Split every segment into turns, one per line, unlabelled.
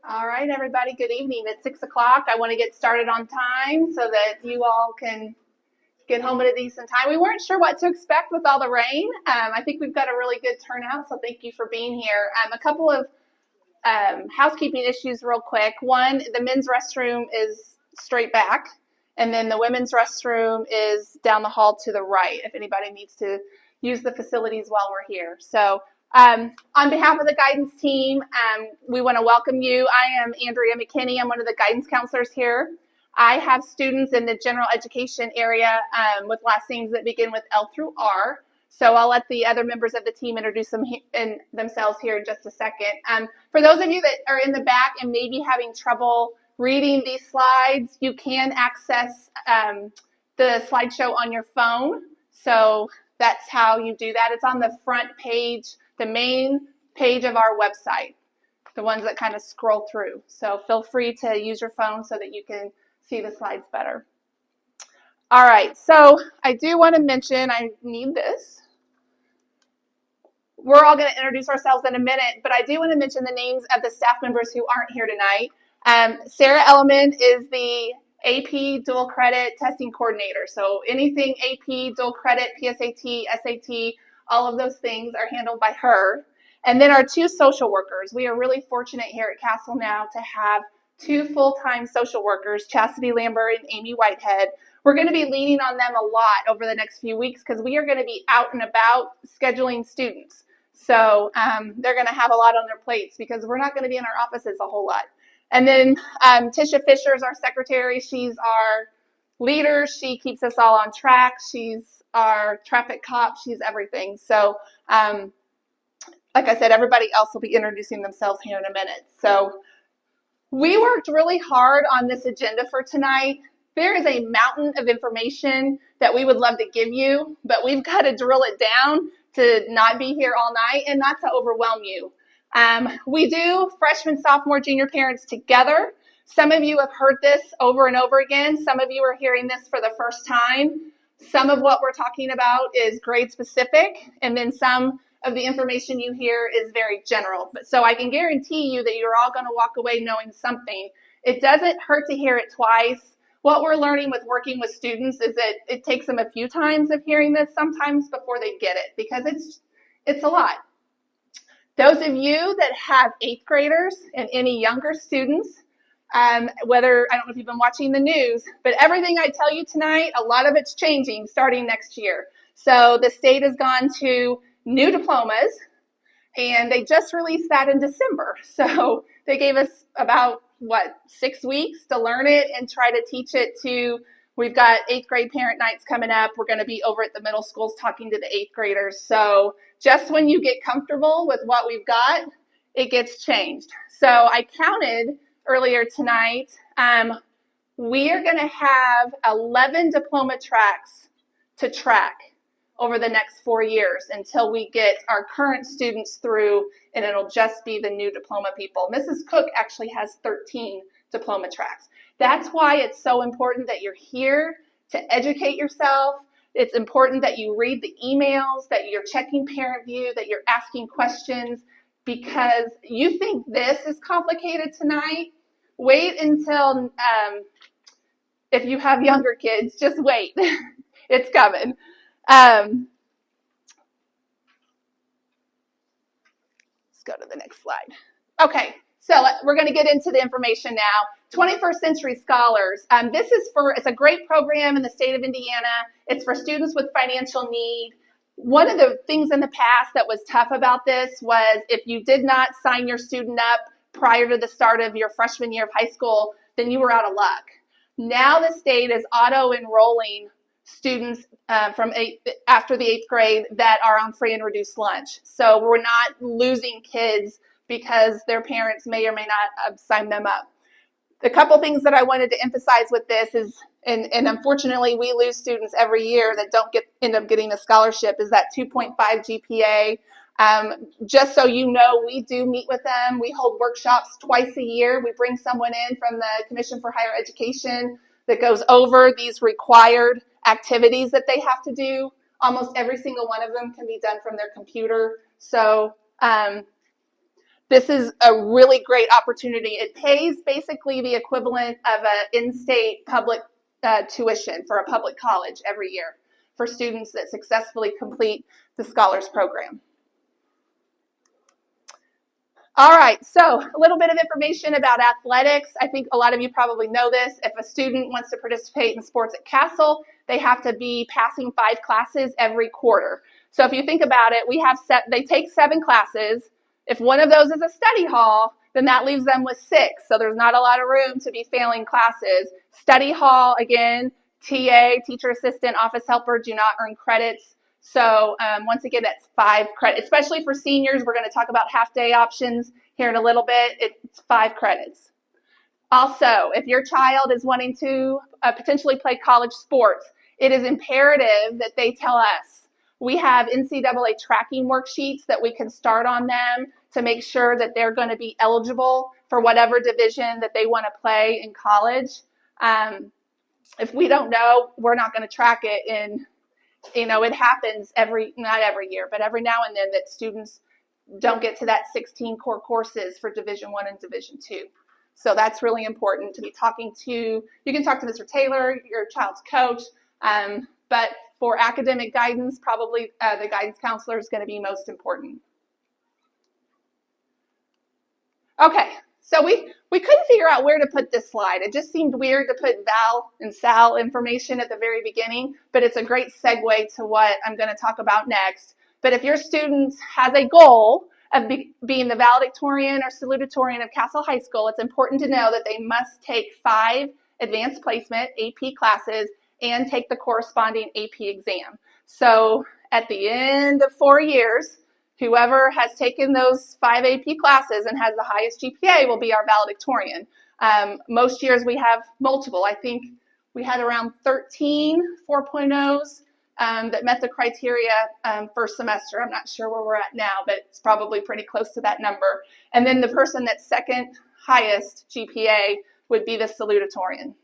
All right, everybody, good evening. It's 6 o'clock. I want to get started on time so that you all can get home at a decent time. We weren't sure what to expect with all the rain. I think we've got a really good turnout, so thank you for being here. A couple of housekeeping issues real quick. One, the men's restroom is straight back, and then the women's restroom is down the hall to the right if anybody needs to use the facilities while we're here. So on behalf of the guidance team, we want to welcome you. I am Andrea McKinney. I'm one of the guidance counselors here. I have students in the general education area with last names that begin with L through R. So I'll let the other members of the team introduce themselves here in just a second. For those of you that are in the back and maybe having trouble reading these slides, you can access the slideshow on your phone. So that's how you do that. It's on the front page, the main page of our website, the ones that kind of scroll through. So feel free to use your phone so that you can see the slides better. All right, so I do want to mention, I need this. We're all going to introduce ourselves in a minute, but I do want to mention the names of the staff members who aren't here tonight. Sarah Elliman is the AP dual credit testing coordinator. So anything AP, dual credit, PSAT, SAT, all of those things are handled by her. And then our two social workers. We are really fortunate here at Castle now to have two full-time social workers, Chastity Lambert and Amy Whitehead. We're going to be leaning on them a lot over the next few weeks because we are going to be out and about scheduling students. So they're going to have a lot on their plates because we're not going to be in our offices a whole lot. And then Tisha Fisher is our secretary. She's our leader. She keeps us all on track. She's our traffic cop. She's everything. So like I said, everybody else will be introducing themselves here in a minute. So we worked really hard on this agenda for tonight. There is a mountain of information that we would love to give you, but we've got to drill it down to not be here all night and not to overwhelm you. We do freshman, sophomore, junior parents together. Some of you have heard this over and over again. Some of you are hearing this for the first time. Some of what we're talking about is grade specific, and then some of the information you hear is very general. But so I can guarantee you that you're all going to walk away knowing something. It doesn't hurt to hear it twice. What we're learning with working with students is that it takes them a few times of hearing this sometimes before they get it, because it's a lot. Those of you that have 8th graders and any younger students, whether, I don't know if you've been watching the news, but everything I tell you tonight, a lot of it's changing starting next year. So the state has gone to new diplomas, and they just released that in December. So they gave us about 6 weeks to learn it and try to teach it to, we've got 8th grade parent nights coming up. We're going to be over at the middle schools talking to the 8th graders. So just when you get comfortable with what we've got, it gets changed. So I counted earlier tonight, we are going to have 11 diploma tracks to track over the next 4 years until we get our current students through, and it'll just be the new diploma people. Mrs. Cook actually has 13 diploma tracks. That's why it's so important that you're here to educate yourself. It's important that you read the emails, that you're checking parent view, that you're asking questions, because you think this is complicated tonight. Wait until, if you have younger kids, just wait. It's coming. Let's go to the next slide. Okay, so we're going to get into the information now. 21st Century Scholars. It's a great program in the state of Indiana. It's for students with financial need. One of the things in the past that was tough about this was if you did not sign your student up prior to the start of your freshman year of high school, then you were out of luck. Now the state is auto-enrolling students after the 8th grade that are on free and reduced lunch. So we're not losing kids because their parents may or may not have signed them up. The couple things that I wanted to emphasize with this is, and unfortunately we lose students every year that don't end up getting a scholarship, is that 2.5 GPA. Just so you know, we do meet with them. We hold workshops twice a year. We bring someone in from the Commission for Higher Education that goes over these required activities that they have to do. Almost every single one of them can be done from their computer. So this is a really great opportunity. It pays basically the equivalent of an in-state public tuition for a public college every year for students that successfully complete the Scholars Program. All right, so a little bit of information about athletics. I think a lot of you probably know this. If a student wants to participate in sports at Castle, they have to be passing 5 classes every quarter. So if you think about it, they take 7 classes. If one of those is a study hall, then that leaves them with 6. So there's not a lot of room to be failing classes. Study hall, again, TA, teacher assistant, office helper, do not earn credits. So once again, that's 5 credits, especially for seniors. We're going to talk about half-day options here in a little bit. It's 5 credits. Also, if your child is wanting to potentially play college sports, it is imperative that they tell us. We have NCAA tracking worksheets that we can start on them to make sure that they're going to be eligible for whatever division that they want to play in college. If we don't know, we're not going to track it in. It happens not every year, but every now and then that students don't get to that 16 core courses for Division I and Division II. So that's really important to be talking to. You can talk to Mr. Taylor, your child's coach, but for academic guidance, probably the guidance counselor is going to be most important. Okay, so we couldn't figure out where to put this slide. It just seemed weird to put Val and Sal information at the very beginning, but it's a great segue to what I'm going to talk about next. But if your student has a goal of being the valedictorian or salutatorian of Castle High School, it's important to know that they must take 5 advanced placement AP classes and take the corresponding AP exam. So at the end of 4 years, whoever has taken those 5 AP classes and has the highest GPA will be our valedictorian. Most years we have multiple. I think we had around 13 4.0s that met the criteria first semester. I'm not sure where we're at now, but it's probably pretty close to that number. And then the person that's second highest GPA would be the salutatorian.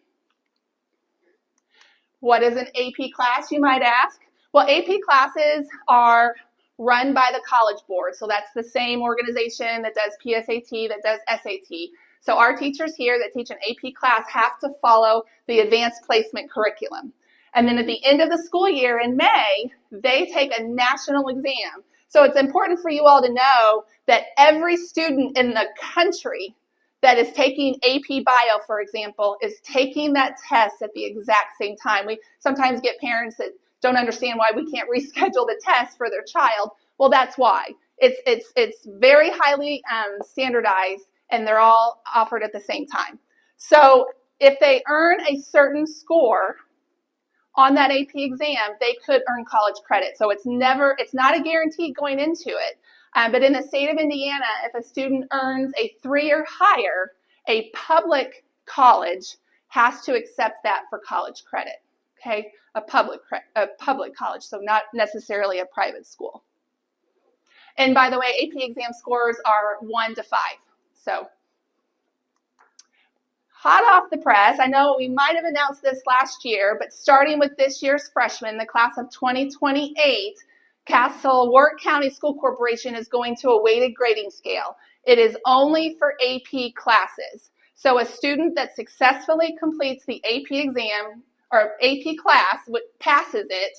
What is an AP class, you might ask? Well, AP classes are run by the College Board. So that's the same organization that does PSAT, that does SAT. So our teachers here that teach an AP class have to follow the advanced placement curriculum. And then at the end of the school year in May, they take a national exam. So it's important for you all to know that every student in the country that is taking AP Bio, for example, is taking that test at the exact same time. We sometimes get parents that don't understand why we can't reschedule the test for their child. Well, that's why. It's very highly standardized, and they're all offered at the same time. So if they earn a certain score on that AP exam, they could earn college credit. So it's not a guarantee going into it. But in the state of Indiana, if a student earns a 3 or higher, a public college has to accept that for college credit. Okay, a public college, so not necessarily a private school. And by the way, AP exam scores are 1 to 5. So hot off the press, I know we might have announced this last year, but starting with this year's freshmen, the class of 2028, Castle Warwick County School Corporation is going to a weighted grading scale. It is only for AP classes. So a student that successfully completes the AP exam or AP class, passes it,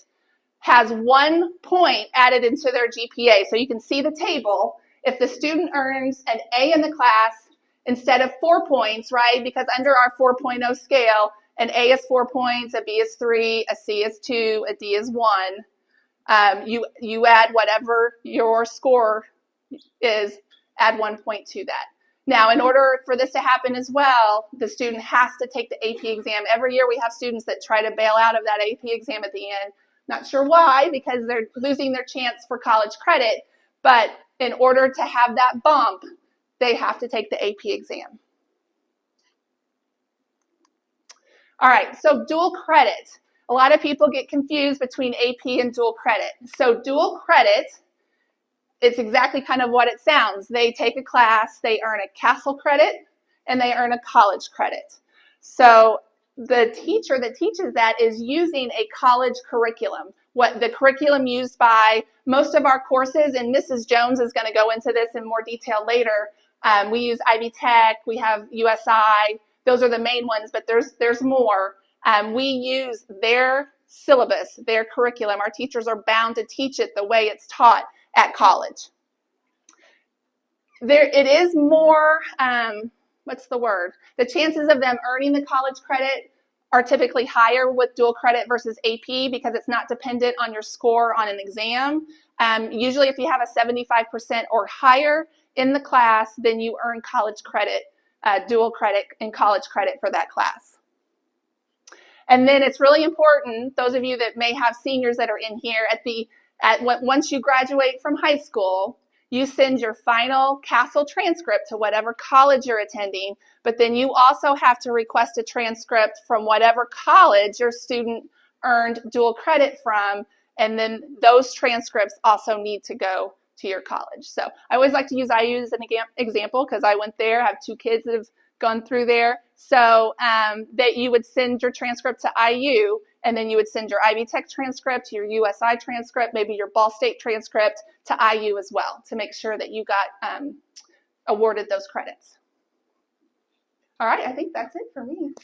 has 1 point added into their GPA. So you can see the table. If the student earns an A in the class instead of 4 points, right? Because under our 4.0 scale, an A is 4 points, a B is 3, a C is 2, a D is 1. You add whatever your score is, add 1 point to that. Now, in order for this to happen as well, the student has to take the AP exam. Every year we have students that try to bail out of that AP exam at the end. Not sure why, because they're losing their chance for college credit. But in order to have that bump, they have to take the AP exam. All right, so dual credit. A lot of people get confused between AP and dual credit. So dual credit, it's exactly kind of what it sounds. They take a class, they earn a Castle credit, and they earn a college credit. So the teacher that teaches that is using a college curriculum. what the curriculum used by most of our courses, and Mrs. Jones is going to go into this in more detail later. We use Ivy Tech, we have USI, those are the main ones, but there's more. We use their syllabus, their curriculum. Our teachers are bound to teach it the way it's taught at college. It is more, the chances of them earning the college credit are typically higher with dual credit versus AP because it's not dependent on your score on an exam. Usually if you have a 75% or higher in the class, then you earn college credit, dual credit and college credit for that class. And then it's really important, those of you that may have seniors that are in here, once you graduate from high school, you send your final CASEL transcript to whatever college you're attending, but then you also have to request a transcript from whatever college your student earned dual credit from, and then those transcripts also need to go to your college. So I always like to use IU as an example because I went there, I have 2 kids that have gone through there. So that you would send your transcript to IU, and then you would send your Ivy Tech transcript, your USI transcript, maybe your Ball State transcript to IU as well to make sure that you got awarded those credits. All right, I think that's it for me.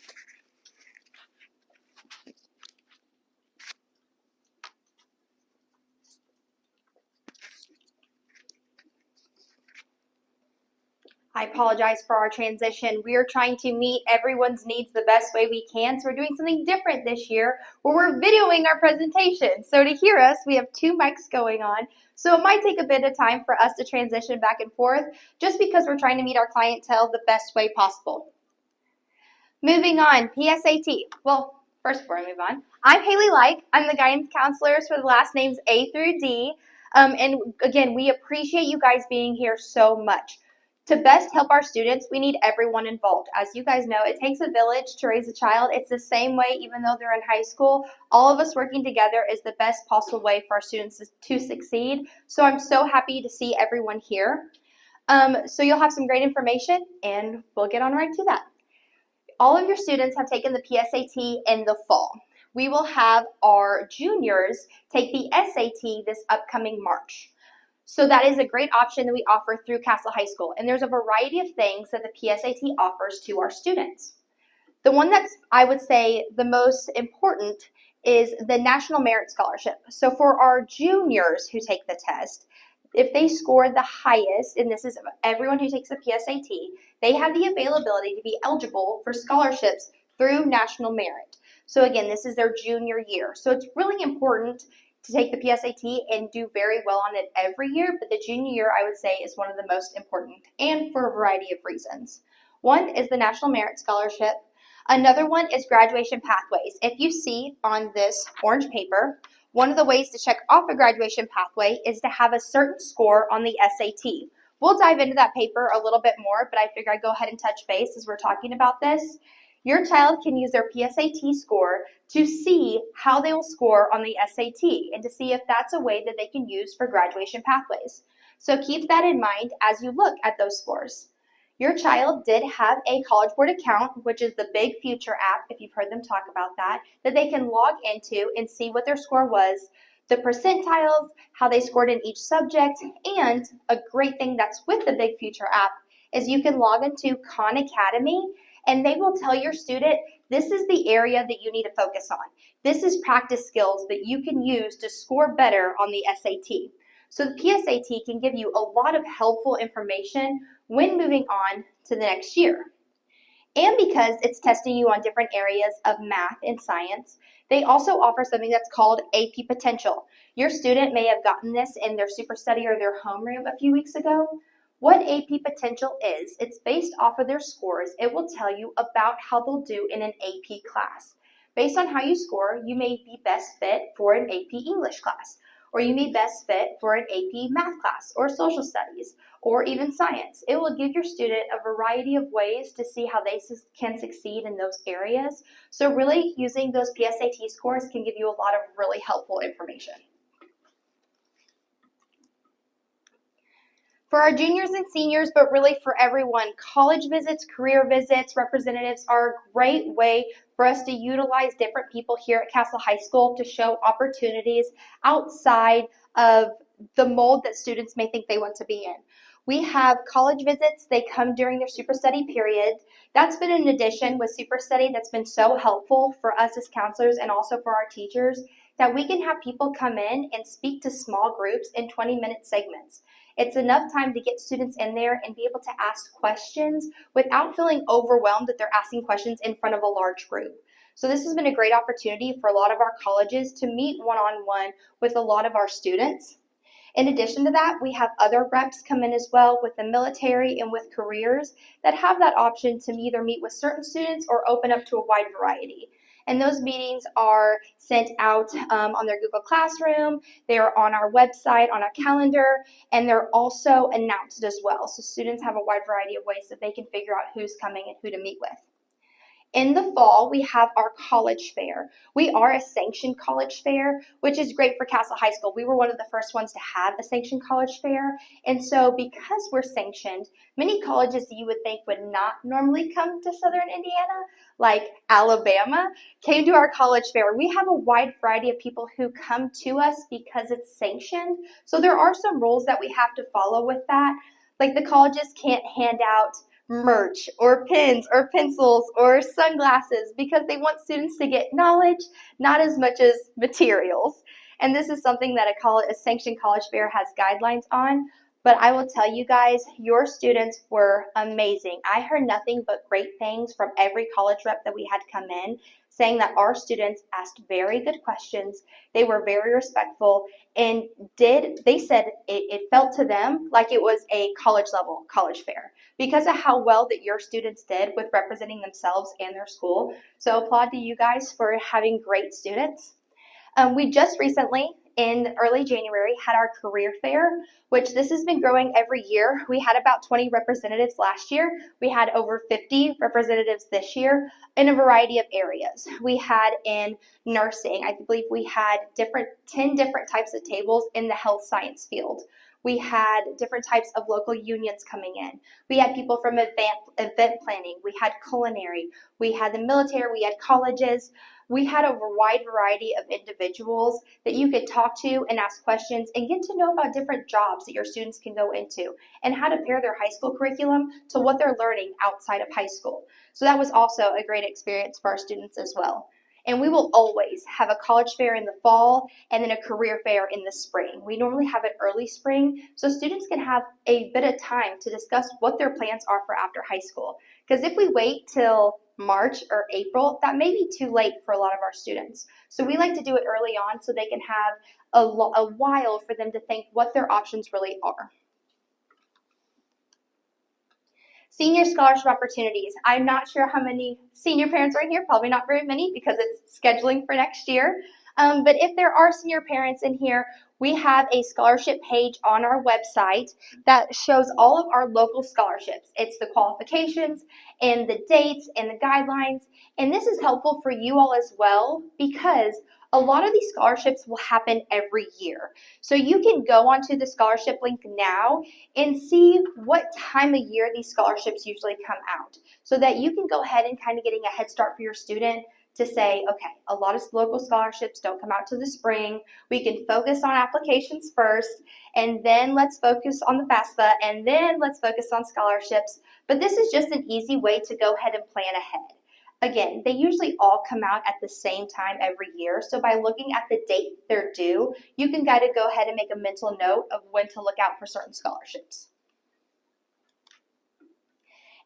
I apologize for our transition. We are trying to meet everyone's needs the best way we can, so we're doing something different this year where we're videoing our presentation. So to hear us, we have 2 mics going on, so it might take a bit of time for us to transition back and forth just because we're trying to meet our clientele the best way possible. Moving on, PSAT. Well, first before I move on, I'm Haley Like. I'm the guidance counselors for the last names A through D. And again, we appreciate you guys being here so much. To best help our students, we need everyone involved. As you guys know, it takes a village to raise a child. It's the same way even though they're in high school. All of us working together is the best possible way for our students to succeed. So I'm so happy to see everyone here. So you'll have some great information, and we'll get on right to that. All of your students have taken the PSAT in the fall. We will have our juniors take the SAT this upcoming March. So that is a great option that we offer through Castle High School. And there's a variety of things that the PSAT offers to our students. The one that's, I would say, the most important is the National Merit Scholarship. So for our juniors who take the test, if they score the highest, and this is everyone who takes the PSAT, they have the availability to be eligible for scholarships through National Merit. So again, this is their junior year. So it's really important to take the PSAT and do very well on it every year, but the junior year, I would say, is one of the most important, and for a variety of reasons. One is the National Merit Scholarship. Another one is graduation pathways. If you see on this orange paper, one of the ways to check off a graduation pathway is to have a certain score on the SAT. We'll dive into that paper a little bit more, but I figure I'd go ahead and touch base as we're talking about this. Your child can use their PSAT score to see how they will score on the SAT and to see if that's a way that they can use for graduation pathways. So keep that in mind as you look at those scores. Your child did have a College Board account, which is the Big Future app, if you've heard them talk about that they can log into and see what their score was, the percentiles, how they scored in each subject, and a great thing that's with the Big Future app is you can log into Khan Academy and they will tell your student, this is the area that you need to focus on. This is practice skills that you can use to score better on the SAT. So the PSAT can give you a lot of helpful information when moving on to the next year. And because it's testing you on different areas of math and science, they also offer something that's called AP Potential. Your student may have gotten this in their super study or their homeroom a few weeks ago. What AP Potential is, it's based off of their scores. It will tell you about how they'll do in an AP class. Based on how you score, you may be best fit for an AP English class, or you may best fit for an AP math class, or social studies, or even science. It will give your student a variety of ways to see how they can succeed in those areas. So really using those PSAT scores can give you a lot of really helpful information. For our juniors and seniors, but really for everyone, college visits, career visits, representatives are a great way for us to utilize different people here at Castle High School to show opportunities outside of the mold that students may think they want to be in. We have college visits. They come during their super study period. That's been an addition with super study that's been so helpful for us as counselors and also for our teachers, that we can have people come in and speak to small groups in 20-minute segments. It's enough time to get students in there and be able to ask questions without feeling overwhelmed that they're asking questions in front of a large group. So this has been a great opportunity for a lot of our colleges to meet one-on-one with a lot of our students. In addition to that, we have other reps come in as well with the military and with careers that have that option to either meet with certain students or open up to a wide variety. And those meetings are sent out on their Google Classroom, they're on our website, on our calendar, and they're also announced as well. So students have a wide variety of ways that they can figure out who's coming and who to meet with. In the fall, we have our college fair. We are a sanctioned college fair, which is great for Castle High School. We were one of the first ones to have a sanctioned college fair. And so because we're sanctioned, many colleges that you would think would not normally come to Southern Indiana, like Alabama, came to our college fair. We have a wide variety of people who come to us because it's sanctioned. So there are some rules that we have to follow with that. Like the colleges can't hand out merch or pens or pencils or sunglasses because they want students to get knowledge, not as much as materials. And this is something that a sanctioned college fair has guidelines on. But I will tell you guys, your students were amazing. I heard nothing but great things from every college rep that we had come in, saying that our students asked very good questions. They were very respectful, and they said it felt to them like it was a college level college fair because of how well that your students did with representing themselves and their school. So applaud to you guys for having great students. We just recently, in early January, had our career fair, which this has been growing every year. We had about 20 representatives last year. We had over 50 representatives this year in a variety of areas. We had in nursing, I believe we had 10 different types of tables in the health science field. We had different types of local unions coming in. We had people from event planning. We had culinary. We had the military. We had colleges. We had a wide variety of individuals that you could talk to and ask questions and get to know about different jobs that your students can go into and how to pair their high school curriculum to what they're learning outside of high school. So that was also a great experience for our students as well. And we will always have a college fair in the fall and then a career fair in the spring. We normally have it early spring so students can have a bit of time to discuss what their plans are for after high school. Because if we wait till March or April, that may be too late for a lot of our students. So we like to do it early on so they can have a while for them to think what their options really are. Senior scholarship opportunities. I'm not sure how many senior parents are in here, probably not very many because it's scheduling for next year. But if there are senior parents in here, we have a scholarship page on our website that shows all of our local scholarships. It's the qualifications and the dates and the guidelines. And this is helpful for you all as well because a lot of these scholarships will happen every year. So you can go onto the scholarship link now and see what time of year these scholarships usually come out so that you can go ahead and kind of getting a head start for your student to say, okay, a lot of local scholarships don't come out to the spring. We can focus on applications first, and then let's focus on the FAFSA, and then let's focus on scholarships. But this is just an easy way to go ahead and plan ahead. Again, they usually all come out at the same time every year, so by looking at the date they're due, you can kind of go ahead and make a mental note of when to look out for certain scholarships.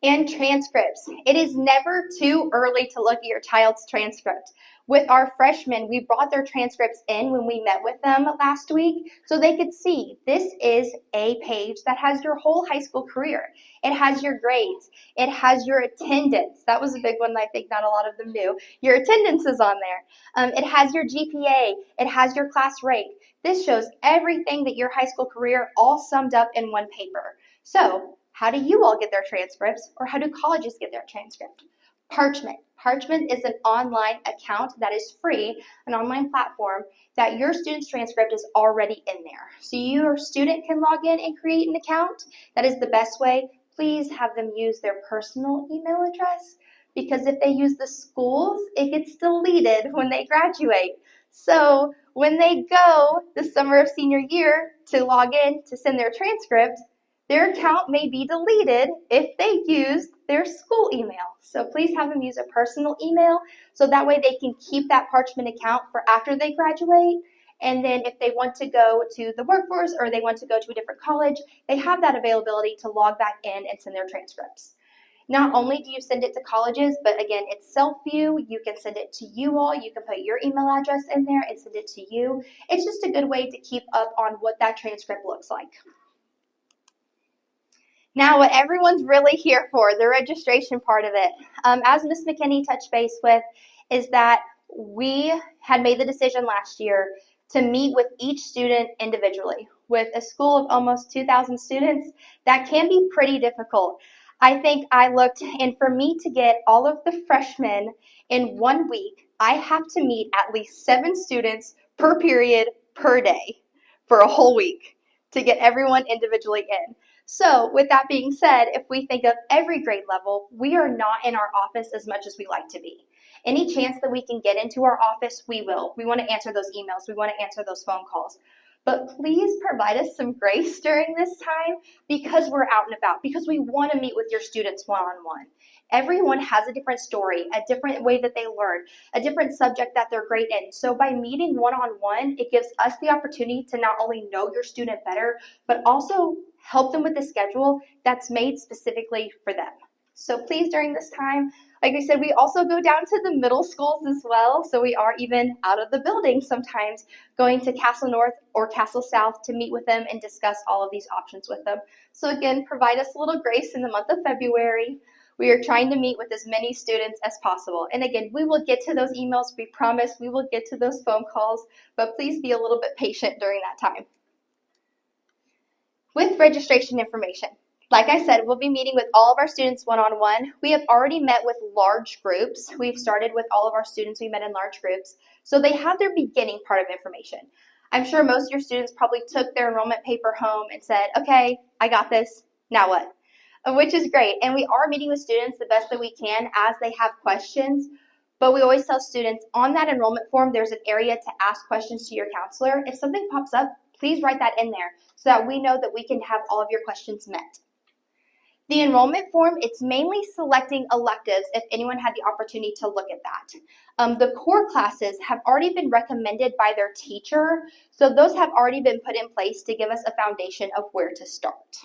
And transcripts. It is never too early to look at your child's transcript. With our freshmen, we brought their transcripts in when we met with them last week so they could see this is a page that has your whole high school career. It has your grades. It has your attendance. That was a big one that I think not a lot of them knew. Your attendance is on there. It has your GPA. It has your class rate. This shows everything that your high school career all summed up in one paper. So, how do you all get their transcripts, or how do colleges get their transcript? Parchment. Parchment is an online account that is free, an online platform that your student's transcript is already in there. So your student can log in and create an account. That is the best way. Please have them use their personal email address because if they use the schools, it gets deleted when they graduate. So when they go the summer of senior year to log in to send their transcript, their account may be deleted if they used their school email. So please have them use a personal email so that way they can keep that Parchment account for after they graduate. And then if they want to go to the workforce or they want to go to a different college, they have that availability to log back in and send their transcripts. Not only do you send it to colleges, but again, it's self-view. You can send it to you all. You can put your email address in there and send it to you. It's just a good way to keep up on what that transcript looks like. Now, what everyone's really here for, the registration part of it, as Ms. McKinney touched base with, is that we had made the decision last year to meet with each student individually. With a school of almost 2,000 students, that can be pretty difficult. I think I looked, and for me to get all of the freshmen in 1 week, I have to meet at least 7 students per period per day for a whole week to get everyone individually in. So with that being said, if we think of every grade level, we are not in our office as much as we like to be. Any chance that we can get into our office, we will. We want to answer those emails. We want to answer those phone calls. But please provide us some grace during this time because we're out and about, because we want to meet with your students one-on-one. Everyone has a different story, a different way that they learn, a different subject that they're great in. So by meeting one-on-one, it gives us the opportunity to not only know your student better, but also help them with a schedule that's made specifically for them. So please, during this time, like I said, we also go down to the middle schools as well. So we are even out of the building sometimes going to Castle North or Castle South to meet with them and discuss all of these options with them. So again, provide us a little grace in the month of February. We are trying to meet with as many students as possible. And again, we will get to those emails. We promise we will get to those phone calls, but please be a little bit patient during that time. With registration information, like I said, we'll be meeting with all of our students one-on-one. We have already met with large groups. We've started with all of our students. We met in large groups. So they have their beginning part of information. I'm sure most of your students probably took their enrollment paper home and said, okay, I got this, now what? Which is great. And we are meeting with students the best that we can as they have questions. But we always tell students on that enrollment form, there's an area to ask questions to your counselor. If something pops up, please write that in there so that we know that we can have all of your questions met. The enrollment form, it's mainly selecting electives if anyone had the opportunity to look at that. The core classes have already been recommended by their teacher, so those have already been put in place to give us a foundation of where to start.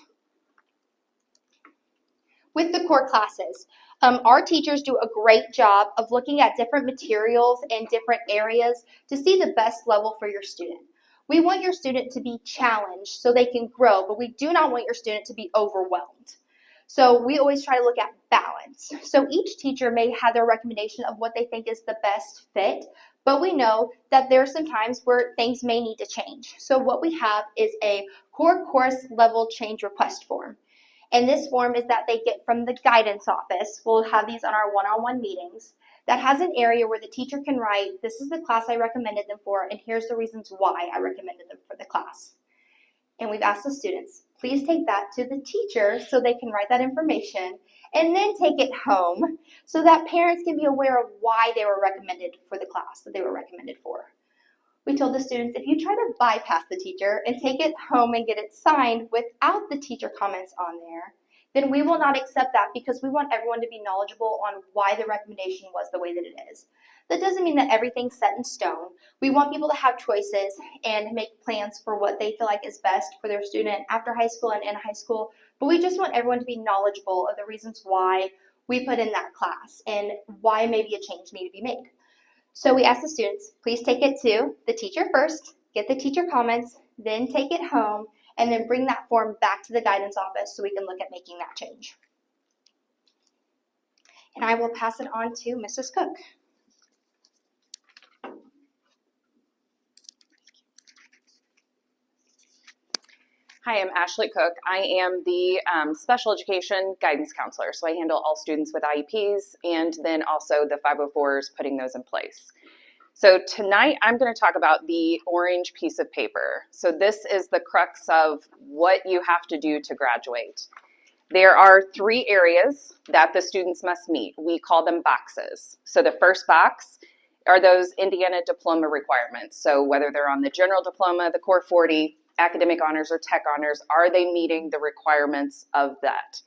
With the core classes, our teachers do a great job of looking at different materials and different areas to see the best level for your student. We want your student to be challenged so they can grow, but we do not want your student to be overwhelmed. So we always try to look at balance. So each teacher may have their recommendation of what they think is the best fit, but we know that there are some times where things may need to change. So what we have is a core course level change request form. And this form is that they get from the guidance office. We'll have these on our one-on-one meetings. That has an area where the teacher can write, this is the class I recommended them for, and here's the reasons why I recommended them for the class. And we've asked the students, please take that to the teacher so they can write that information and then take it home so that parents can be aware of why they were recommended for the class that they were recommended for. We told the students, if you try to bypass the teacher and take it home and get it signed without the teacher comments on there, then we will not accept that because we want everyone to be knowledgeable on why the recommendation was the way that it is. That doesn't mean that everything's set in stone. We want people to have choices and make plans for what they feel like is best for their student after high school and in high school, but we just want everyone to be knowledgeable of the reasons why we put in that class and why maybe a change needed to be made. So we ask the students, please take it to the teacher first, get the teacher comments, then take it home, and then bring that form back to the guidance office so we can look at making that change. And I will pass it on to Mrs. Cook.
Hi, I'm Ashley Cook. I am the special education guidance counselor. So I handle all students with IEPs and then also the 504s, putting those in place. So tonight I'm going to talk about the orange piece of paper. So this is the crux of what you have to do to graduate. There are 3 areas that the students must meet. We call them boxes. So the first box are those Indiana diploma requirements. So whether they're on the general diploma, the core 40, academic honors, or tech honors, are they meeting the requirements of that?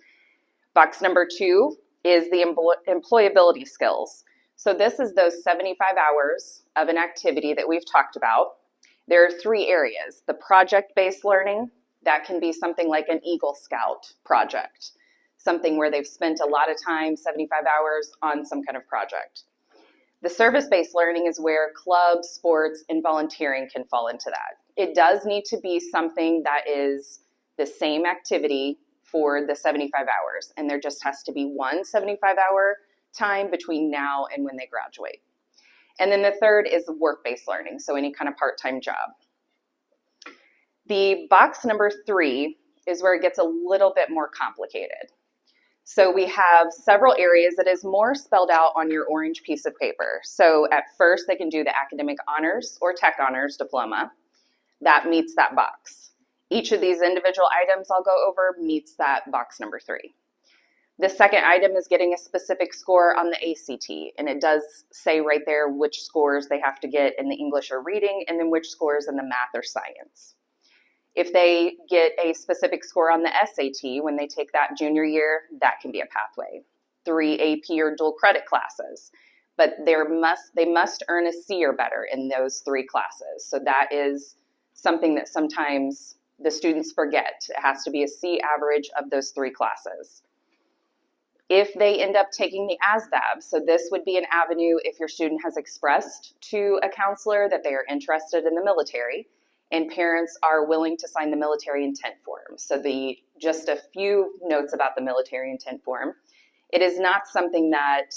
Box number 2 is the employability skills. So this is those 75 hours of an activity that we've talked about. There are 3 areas. The project-based learning, that can be something like an Eagle Scout project, something where they've spent a lot of time, 75 hours, on some kind of project. The service-based learning is where clubs, sports, and volunteering can fall into that. It does need to be something that is the same activity for the 75 hours, and there just has to be one 75-hour time between now and when they graduate. And then the third is work-based learning, so any kind of part-time job. The box number 3 is where it gets a little bit more complicated. So we have several areas that is more spelled out on your orange piece of paper. So at first they can do the academic honors or tech honors diploma. That meets that box. Each of these individual items I'll go over meets that box number 3. The second item is getting a specific score on the ACT, and it does say right there which scores they have to get in the English or reading, and then which scores in the math or science. If they get a specific score on the SAT when they take that junior year, that can be a pathway. 3 AP or dual credit classes, but they must earn a C or better in those 3 classes. So that is something that sometimes the students forget. It has to be a C average of those 3 classes. If they end up taking the ASVAB, so this would be an avenue if your student has expressed to a counselor that they are interested in the military, and parents are willing to sign the military intent form. So just a few notes about the military intent form. It is not something that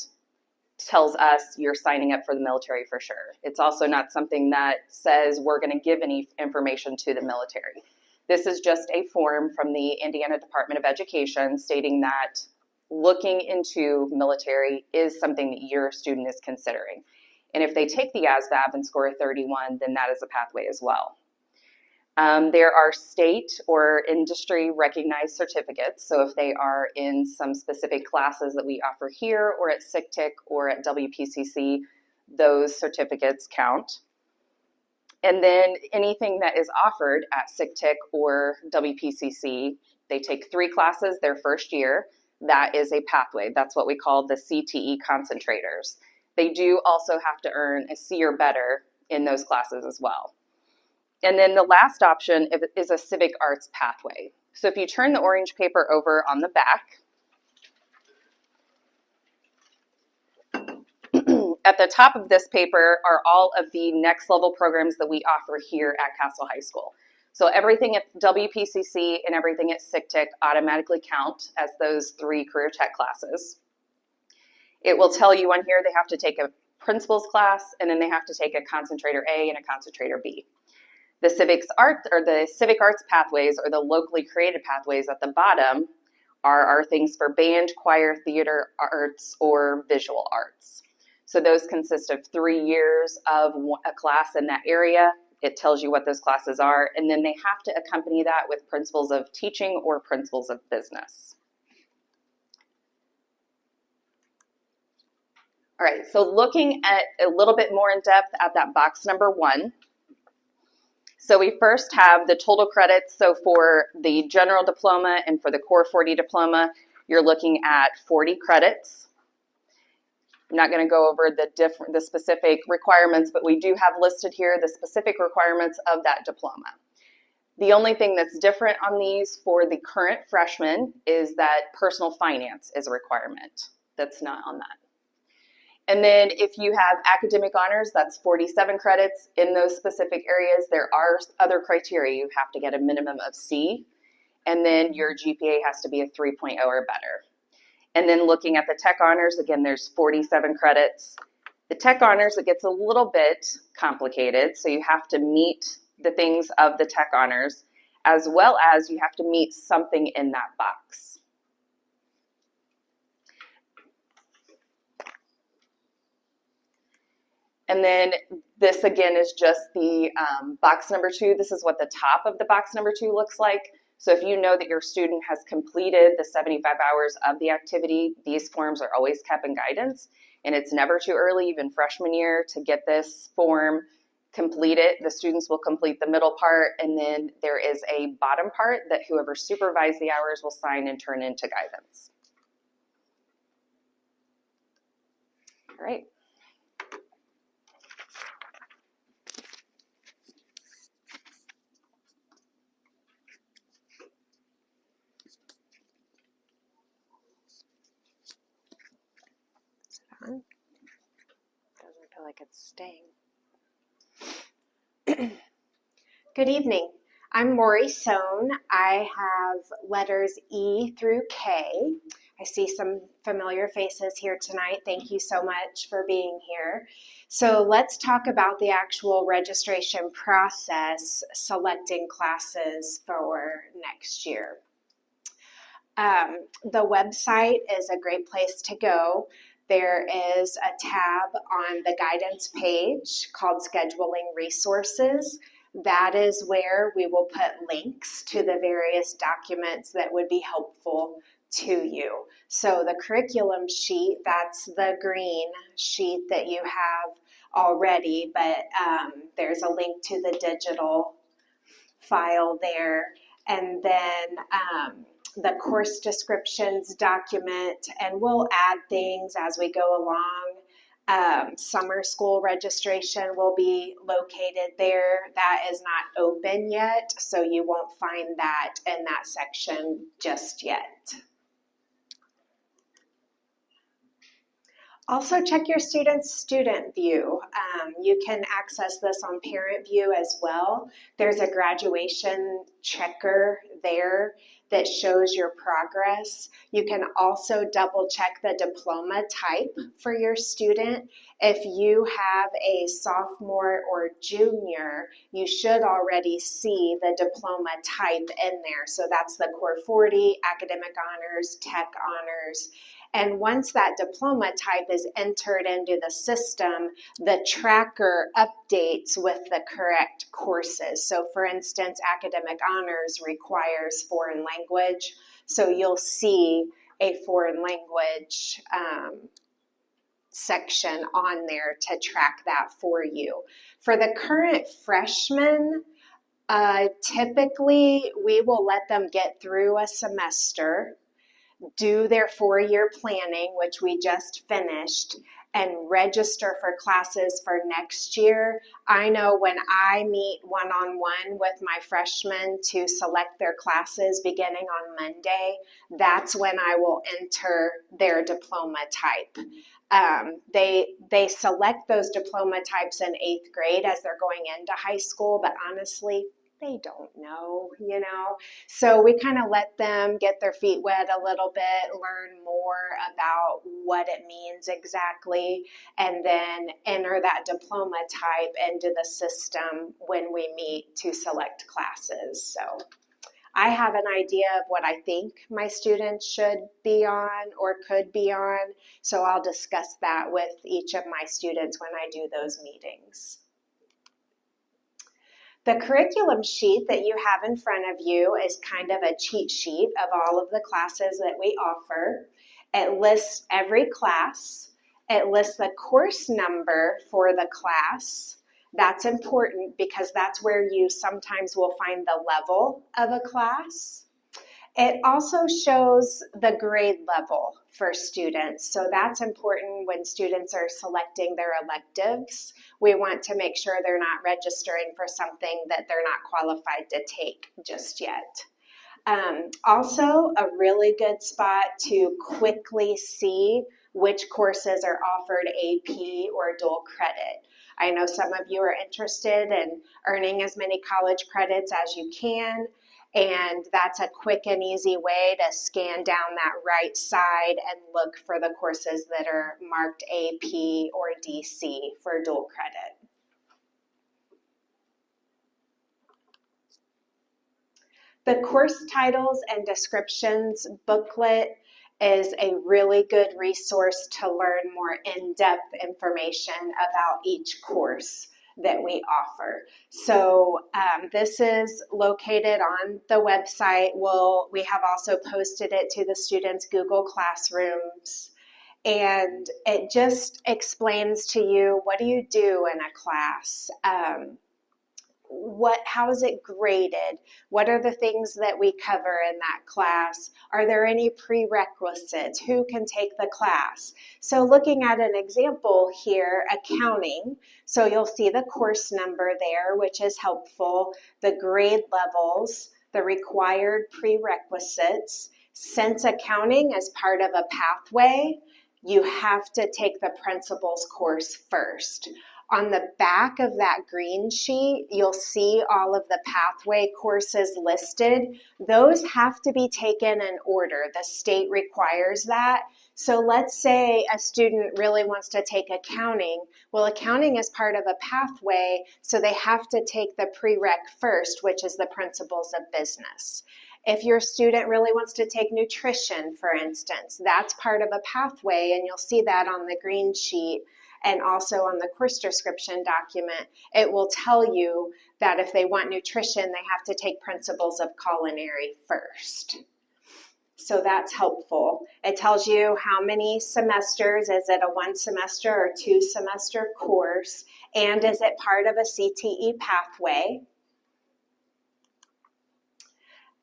tells us you're signing up for the military for sure. It's also not something that says we're going to give any information to the military. This is just a form from the Indiana Department of Education stating that looking into military is something that your student is considering. And if they take the ASVAB and score a 31, then that is a pathway as well. There are state or industry recognized certificates. So if they are in some specific classes that we offer here or at SICTIC or at WPCC, those certificates count. And then anything that is offered at SICTIC or WPCC, they take 3 classes their first year. That is a pathway. That's what we call the CTE concentrators. They do also have to earn a C or better in those classes as well. And then the last option is a civic arts pathway. So if you turn the orange paper over on the back, at the top of this paper are all of the next level programs that we offer here at Castle High School. So everything at WPCC and everything at SICTIC automatically count as those 3 career tech classes. It will tell you on here they have to take a principles class, and then they have to take a concentrator A and a concentrator B. The civic arts pathways, or the locally created pathways at the bottom, are our things for band, choir, theater arts, or visual arts. So those consist of 3 years of a class in that area. It tells you what those classes are, and then they have to accompany that with principles of teaching or principles of business. All right, so looking at a little bit more in depth at that box number 1. So we first have the total credits. So for the general diploma and for the core 40 diploma, you're looking at 40 credits. I'm not going to go over the specific requirements, but we do have listed here the specific requirements of that diploma. The only thing that's different on these for the current freshmen is that personal finance is a requirement. That's not on that. And then if you have academic honors, that's 47 credits in those specific areas. There are other criteria. You have to get a minimum of C, and then your GPA has to be a 3.0 or better. And then looking at the tech honors, again, there's 47 credits. The tech honors, it gets a little bit complicated. So you have to meet the things of the tech honors, as well as you have to meet something in that box. And then this again is just the box number 2. This is what the top of the box number 2 looks like. So if you know that your student has completed the 75 hours of the activity, these forms are always kept in guidance. And it's never too early, even freshman year, to get this form, complete it. The students will complete the middle part, and then there is a bottom part that whoever supervised the hours will sign and turn into guidance. All right.
Doesn't feel like it's staying. Good evening. I'm Maury Sohn. I have letters E through K. I see some familiar faces here tonight. Thank you so much for being here. So let's talk about the actual registration process, selecting classes for next year. The website is a great place to go. There is a tab on the guidance page called Scheduling Resources. That is where we will put links to the various documents that would be helpful to you. So the curriculum sheet, that's the green sheet that you have already, but there's a link to the digital file there. And then the course descriptions document, and we'll add things as we go along. Summer school registration will be located there. That is not open yet, so you won't find that in that section just yet. Also check your student's student view. You can access this on parent view as well. There's a graduation checker there that shows your progress. You can also double check the diploma type for your student. If you have a sophomore or junior, you should already see the diploma type in there. So that's the Core 40, Academic Honors, Tech Honors. And once that diploma type is entered into the system, the tracker updates with the correct courses. So for instance, Academic Honors requires foreign language. So you'll see a foreign language section on there to track that for you. For the current freshmen, typically we will let them get through a semester, do their 4-year planning, which we just finished, and register for classes for next year. I know when I meet one-on-one with my freshmen to select their classes beginning on Monday, that's when I will enter their diploma type. They select those diploma types in 8th grade as they're going into high school, but honestly, they don't know, you know. So we kind of let them get their feet wet a little bit, learn more about what it means exactly, and then enter that diploma type into the system when we meet to select classes. So I have an idea of what I think my students should be on or could be on, so I'll discuss that with each of my students when I do those meetings. The curriculum sheet that you have in front of you is kind of a cheat sheet of all of the classes that we offer. It lists every class. It lists the course number for the class. That's important because that's where you sometimes will find the level of a class. It also shows the grade level for students, so that's important when students are selecting their electives. We want to make sure they're not registering for something that they're not qualified to take just yet. Also, a really good spot to quickly see which courses are offered AP or dual credit. I know some of you are interested in earning as many college credits as you can, and that's a quick and easy way to scan down that right side and look for the courses that are marked AP or DC for dual credit. The course titles and descriptions booklet is a really good resource to learn more in-depth information about each course. that we offer. So this is located on the website. We have also posted it to the students' Google Classrooms. And it just explains to you, what do you do in a class? How is it graded? What are the things that we cover in that class? Are there any prerequisites? Who can take the class? So looking at an example here, accounting. So you'll see the course number there, which is helpful, the grade levels, the required prerequisites. Since accounting is part of a pathway, you have to take the principles course first. On the back of that green sheet, you'll see all of the pathway courses listed. Those have to be taken in order. The state requires that. So let's say a student really wants to take accounting. Well, accounting is part of a pathway, so they have to take the prereq first, which is the principles of business. If your student really wants to take nutrition, for instance, that's part of a pathway, and you'll see that on the green sheet. And also on the course description document, it will tell you that if they want nutrition, they have to take principles of culinary first. So that's helpful. It tells you how many semesters, is it a 1 semester or 2 semester course, and is it part of a CTE pathway?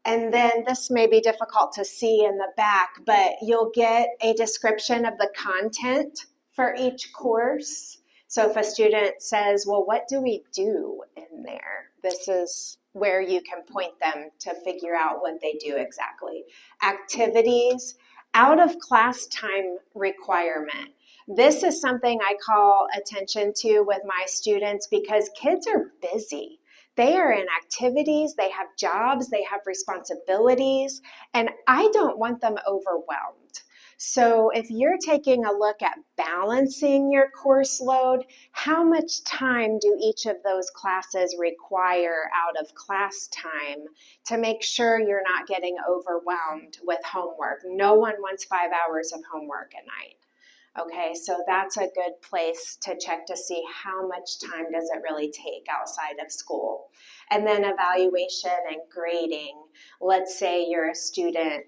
And then this may be difficult to see in the back, but you'll get a description of the content for each course. So if a student says, well, what do we do in there? This is where you can point them to figure out what they do exactly. Activities, out of class time requirement. This is something I call attention to with my students because kids are busy. They are in activities, they have jobs, they have responsibilities, and I don't want them overwhelmed. So if you're taking a look at balancing your course load, how much time do each of those classes require out of class time to make sure you're not getting overwhelmed with homework? No one wants 5 hours of homework a night. Okay, so that's a good place to check to see how much time does it really take outside of school. And then evaluation and grading. Let's say you're a student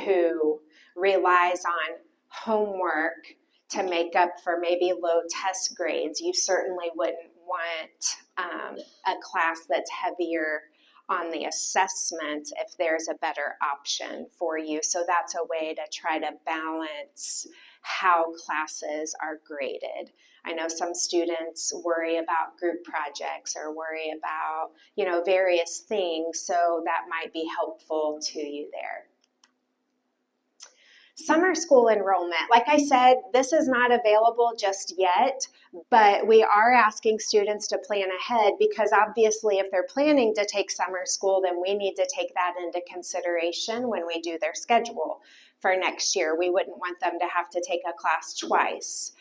who relies on homework to make up for maybe low test grades. You certainly wouldn't want a class that's heavier on the assessment if there's a better option for you. So that's a way to try to balance how classes are graded. I know some students worry about group projects or worry about, various things, so that might be helpful to you there. Summer school enrollment, like I said, this is not available just yet, but we are asking students to plan ahead because obviously if they're planning to take summer school, then we need to take that into consideration when we do their schedule for next year. We wouldn't want them to have to take a class twice.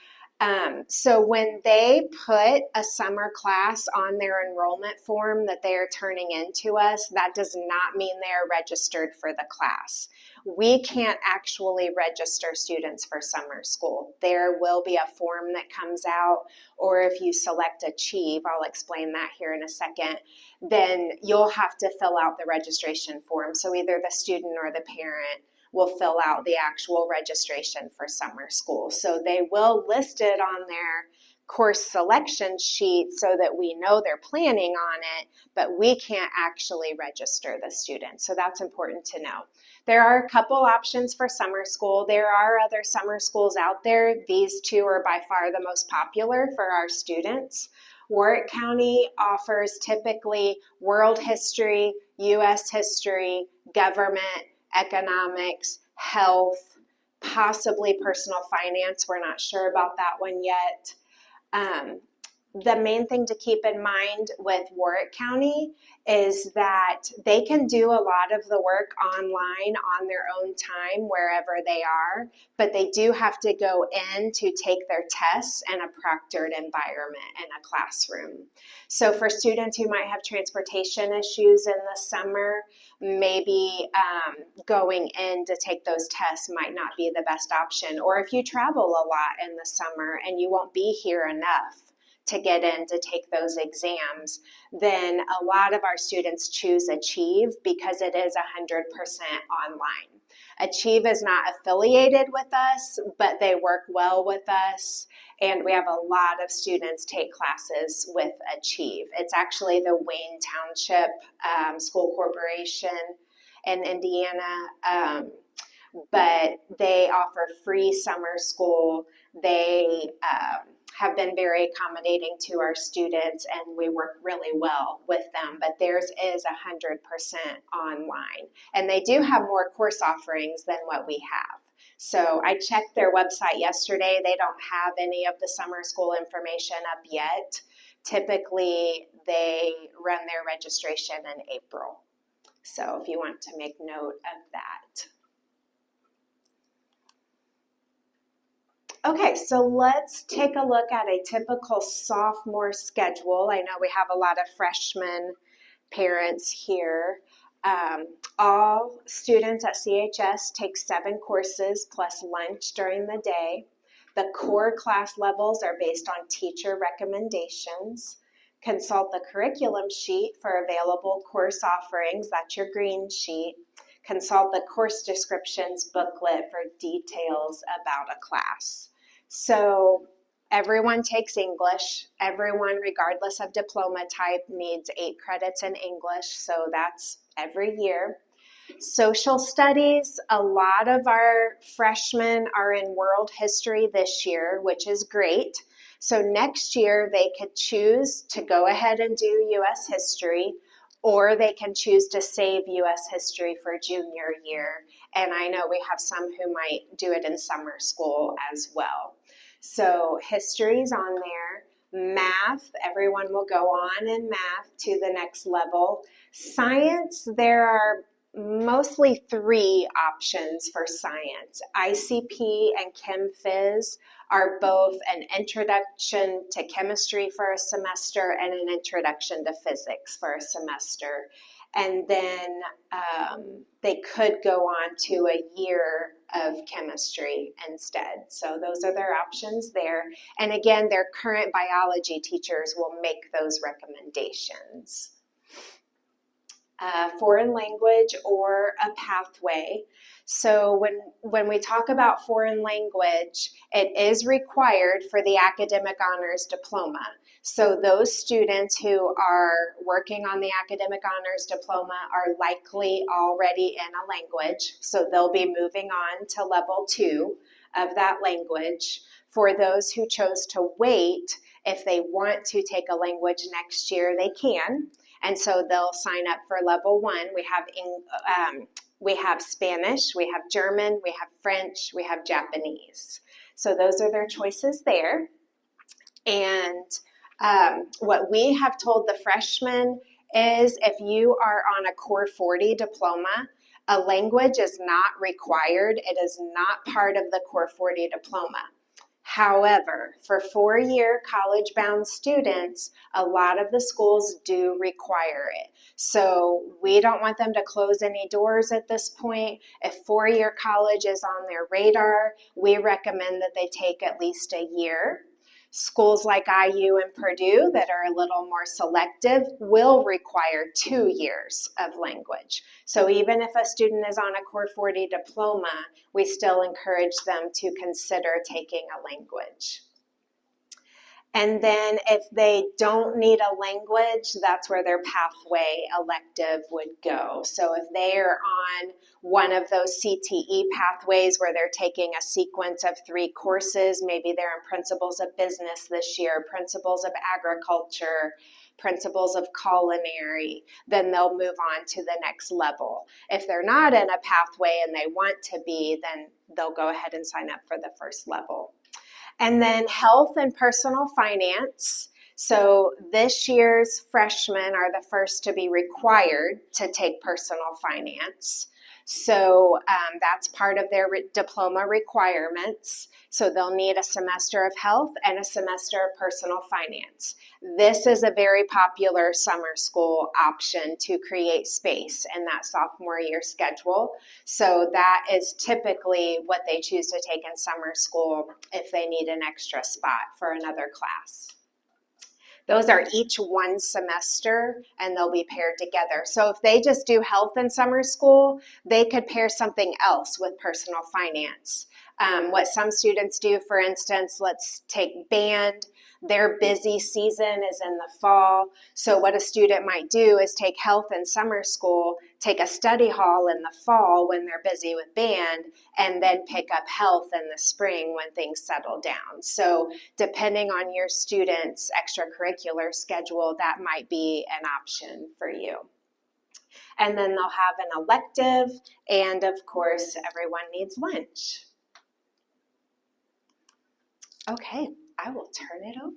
So when they put a summer class on their enrollment form that they are turning in to us, that does not mean they are registered for the class. We can't actually register students for summer school. There will be a form that comes out, or if you select Achieve, I'll explain that here in a second, then you'll have to fill out the registration form. So either the student or the parent will fill out the actual registration for summer school. So they will list it on their course selection sheet so that we know they're planning on it, but we can't actually register the student. So that's important to know. There are a couple options for summer school. There are other summer schools out there. These two are by far the most popular for our students. Warwick County offers typically world history, U.S. history, government, economics, health, possibly personal finance. We're not sure about that one yet. The main thing to keep in mind with Warwick County is that they can do a lot of the work online on their own time wherever they are, but they do have to go in to take their tests in a proctored environment in a classroom. So for students who might have transportation issues in the summer, maybe going in to take those tests might not be the best option. Or if you travel a lot in the summer and you won't be here enough to get in to take those exams, then a lot of our students choose Achieve because it is 100% online. Achieve is not affiliated with us, but they work well with us, and we have a lot of students take classes with Achieve. It's actually the Wayne Township School Corporation in Indiana, but they offer free summer school. They have been very accommodating to our students, and we work really well with them, but theirs is 100% online. And they do have more course offerings than what we have. So I checked their website yesterday. They don't have any of the summer school information up yet. Typically, they run their registration in April. So if you want to make note of that. Okay, so let's take a look at a typical sophomore schedule. I know we have a lot of freshman parents here. All students at CHS take 7 courses plus lunch during the day. The core class levels are based on teacher recommendations. Consult the curriculum sheet for available course offerings. That's your green sheet. Consult the course descriptions booklet for details about a class. So everyone takes English. Everyone, regardless of diploma type, needs 8 credits in English, so that's every year. Social studies, a lot of our freshmen are in world history this year, which is great. So next year they could choose to go ahead and do U.S. history, or they can choose to save U.S. history for junior year. And I know we have some who might do it in summer school as well. So history's on there. Math, everyone will go on in math to the next level. Science, there are mostly 3 options for science. ICP and Chem Phys are both an introduction to chemistry for a semester and an introduction to physics for a semester. And then they could go on to a year of chemistry instead. So those are their options there. And again, their current biology teachers will make those recommendations. Foreign language or a pathway. So when we talk about foreign language, it is required for the academic honors diploma. So those students who are working on the academic honors diploma are likely already in a language, so they'll be moving on to level 2 of that language. For those who chose to wait, if they want to take a language next year, they can. And so they'll sign up for level 1. We have Spanish, we have German, we have French, we have Japanese. So those are their choices there. And what we have told the freshmen is if you are on a Core 40 diploma, a language is not required. It is not part of the Core 40 diploma. However, for 4-year college-bound students, a lot of the schools do require it. So we don't want them to close any doors at this point. If 4-year college is on their radar, we recommend that they take at least a year. Schools like IU and Purdue that are a little more selective will require 2 years of language. So even if a student is on a Core 40 diploma, we still encourage them to consider taking a language. And then if they don't need a language, that's where their pathway elective would go. So if they are on one of those CTE pathways where they're taking a sequence of 3 courses, maybe they're in Principles of Business this year, Principles of Agriculture, Principles of Culinary, then they'll move on to the next level. If they're not in a pathway and they want to be, then they'll go ahead and sign up for the first level. And then health and personal finance. So this year's freshmen are the first to be required to take personal finance. So that's part of their diploma requirements. So they'll need a semester of health and a semester of personal finance. This is a very popular summer school option to create space in that sophomore year schedule. So that is typically what they choose to take in summer school if they need an extra spot for another class. Those are each one semester and they'll be paired together. So if they just do health in summer school, they could pair something else with personal finance. What some students do, for instance, let's take band. Their busy season is in the fall. So what a student might do is take health in summer school, take a study hall in the fall when they're busy with band, and then pick up health in the spring when things settle down. So depending on your student's extracurricular schedule, that might be an option for you. And then they'll have an elective, and of course, everyone needs lunch. Okay, I will turn it over.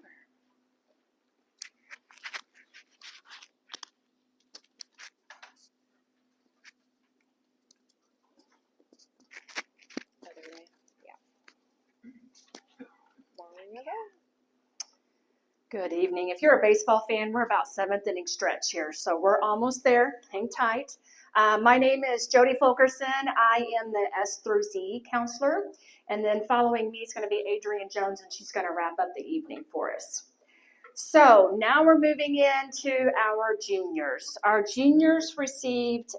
Good evening. If you're a baseball fan, we're about seventh inning stretch here, so we're almost there. Hang tight. My name is Jody Fulkerson. I am the S through Z counselor, and then following me is going to be Adrienne Jones, and she's going to wrap up the evening for us. So now we're moving into our juniors. Our juniors received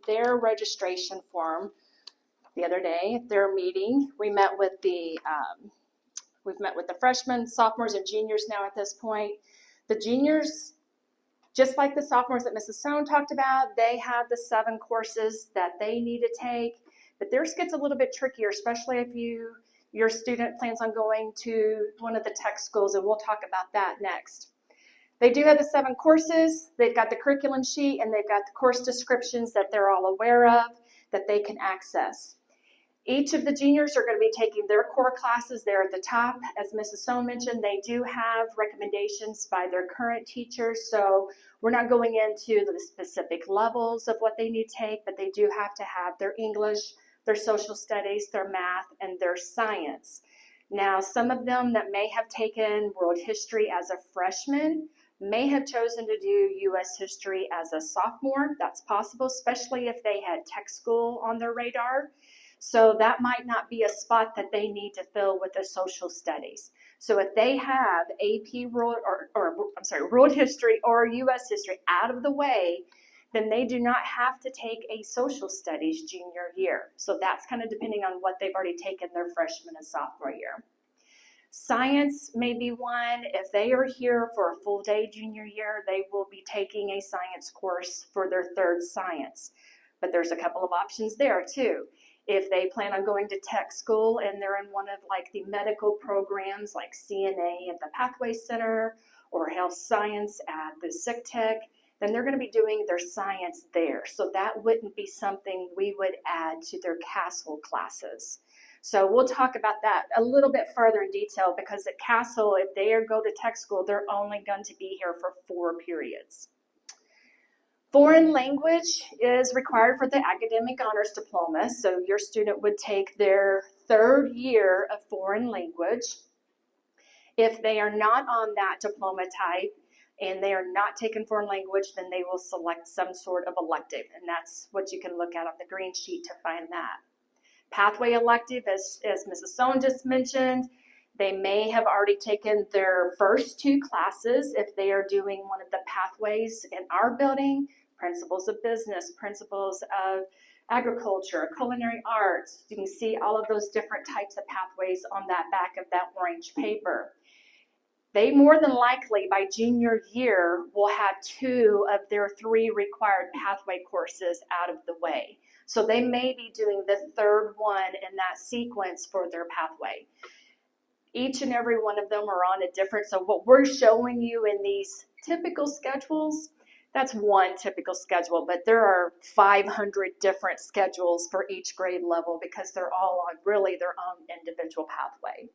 their registration form the other day at their meeting. We've met with the freshmen, sophomores, and juniors now at this point. The juniors, just like the sophomores that Mrs. Sohn talked about, they have the 7 courses that they need to take, but theirs gets a little bit trickier, especially if your student plans on going to one of the tech schools, and we'll talk about that next. They do have the 7 courses. They've got the curriculum sheet, and they've got the course descriptions that they're all aware of that they can access. Each of the juniors are going to be taking their core classes there at the top. As Mrs. Sohn mentioned, they do have recommendations by their current teachers, so we're not going into the specific levels of what they need to take, but they do have to have their English, their social studies, their math, and their science. Now, some of them that may have taken world history as a freshman may have chosen to do U.S. history as a sophomore. That's possible, especially if they had tech school on their radar. So that might not be a spot that they need to fill with the social studies. So if they have AP world world history or U.S. history out of the way, then they do not have to take a social studies junior year. So that's kind of depending on what they've already taken their freshman and sophomore year. Science may be one. If they are here for a full day junior year, they will be taking a science course for their 3rd science. But there's a couple of options there too. If they plan on going to tech school and they're in one of like the medical programs like CNA at the Pathway Center or health science at the Sick Tech, then they're going to be doing their science there. So that wouldn't be something we would add to their Castle classes. So we'll talk about that a little bit further in detail, because at Castle, if they go to tech school, they're only going to be here for 4 periods. Foreign language is required for the academic honors diploma, so your student would take their 3rd year of foreign language. If they are not on that diploma type and they are not taking foreign language, then they will select some sort of elective, and that's what you can look at on the green sheet to find that. Pathway elective, as Mrs. Sohn just mentioned, they may have already taken their first 2 classes if they are doing one of the pathways in our building: principles of business, principles of agriculture, culinary arts. You can see all of those different types of pathways on that back of that orange paper. They more than likely by junior year will have 2 of their 3 required pathway courses out of the way. So they may be doing the 3rd one in that sequence for their pathway. Each and every one of them are on a different, so what we're showing you in these typical schedules, that's one typical schedule, but there are 500 different schedules for each grade level because they're all on really their own individual pathway.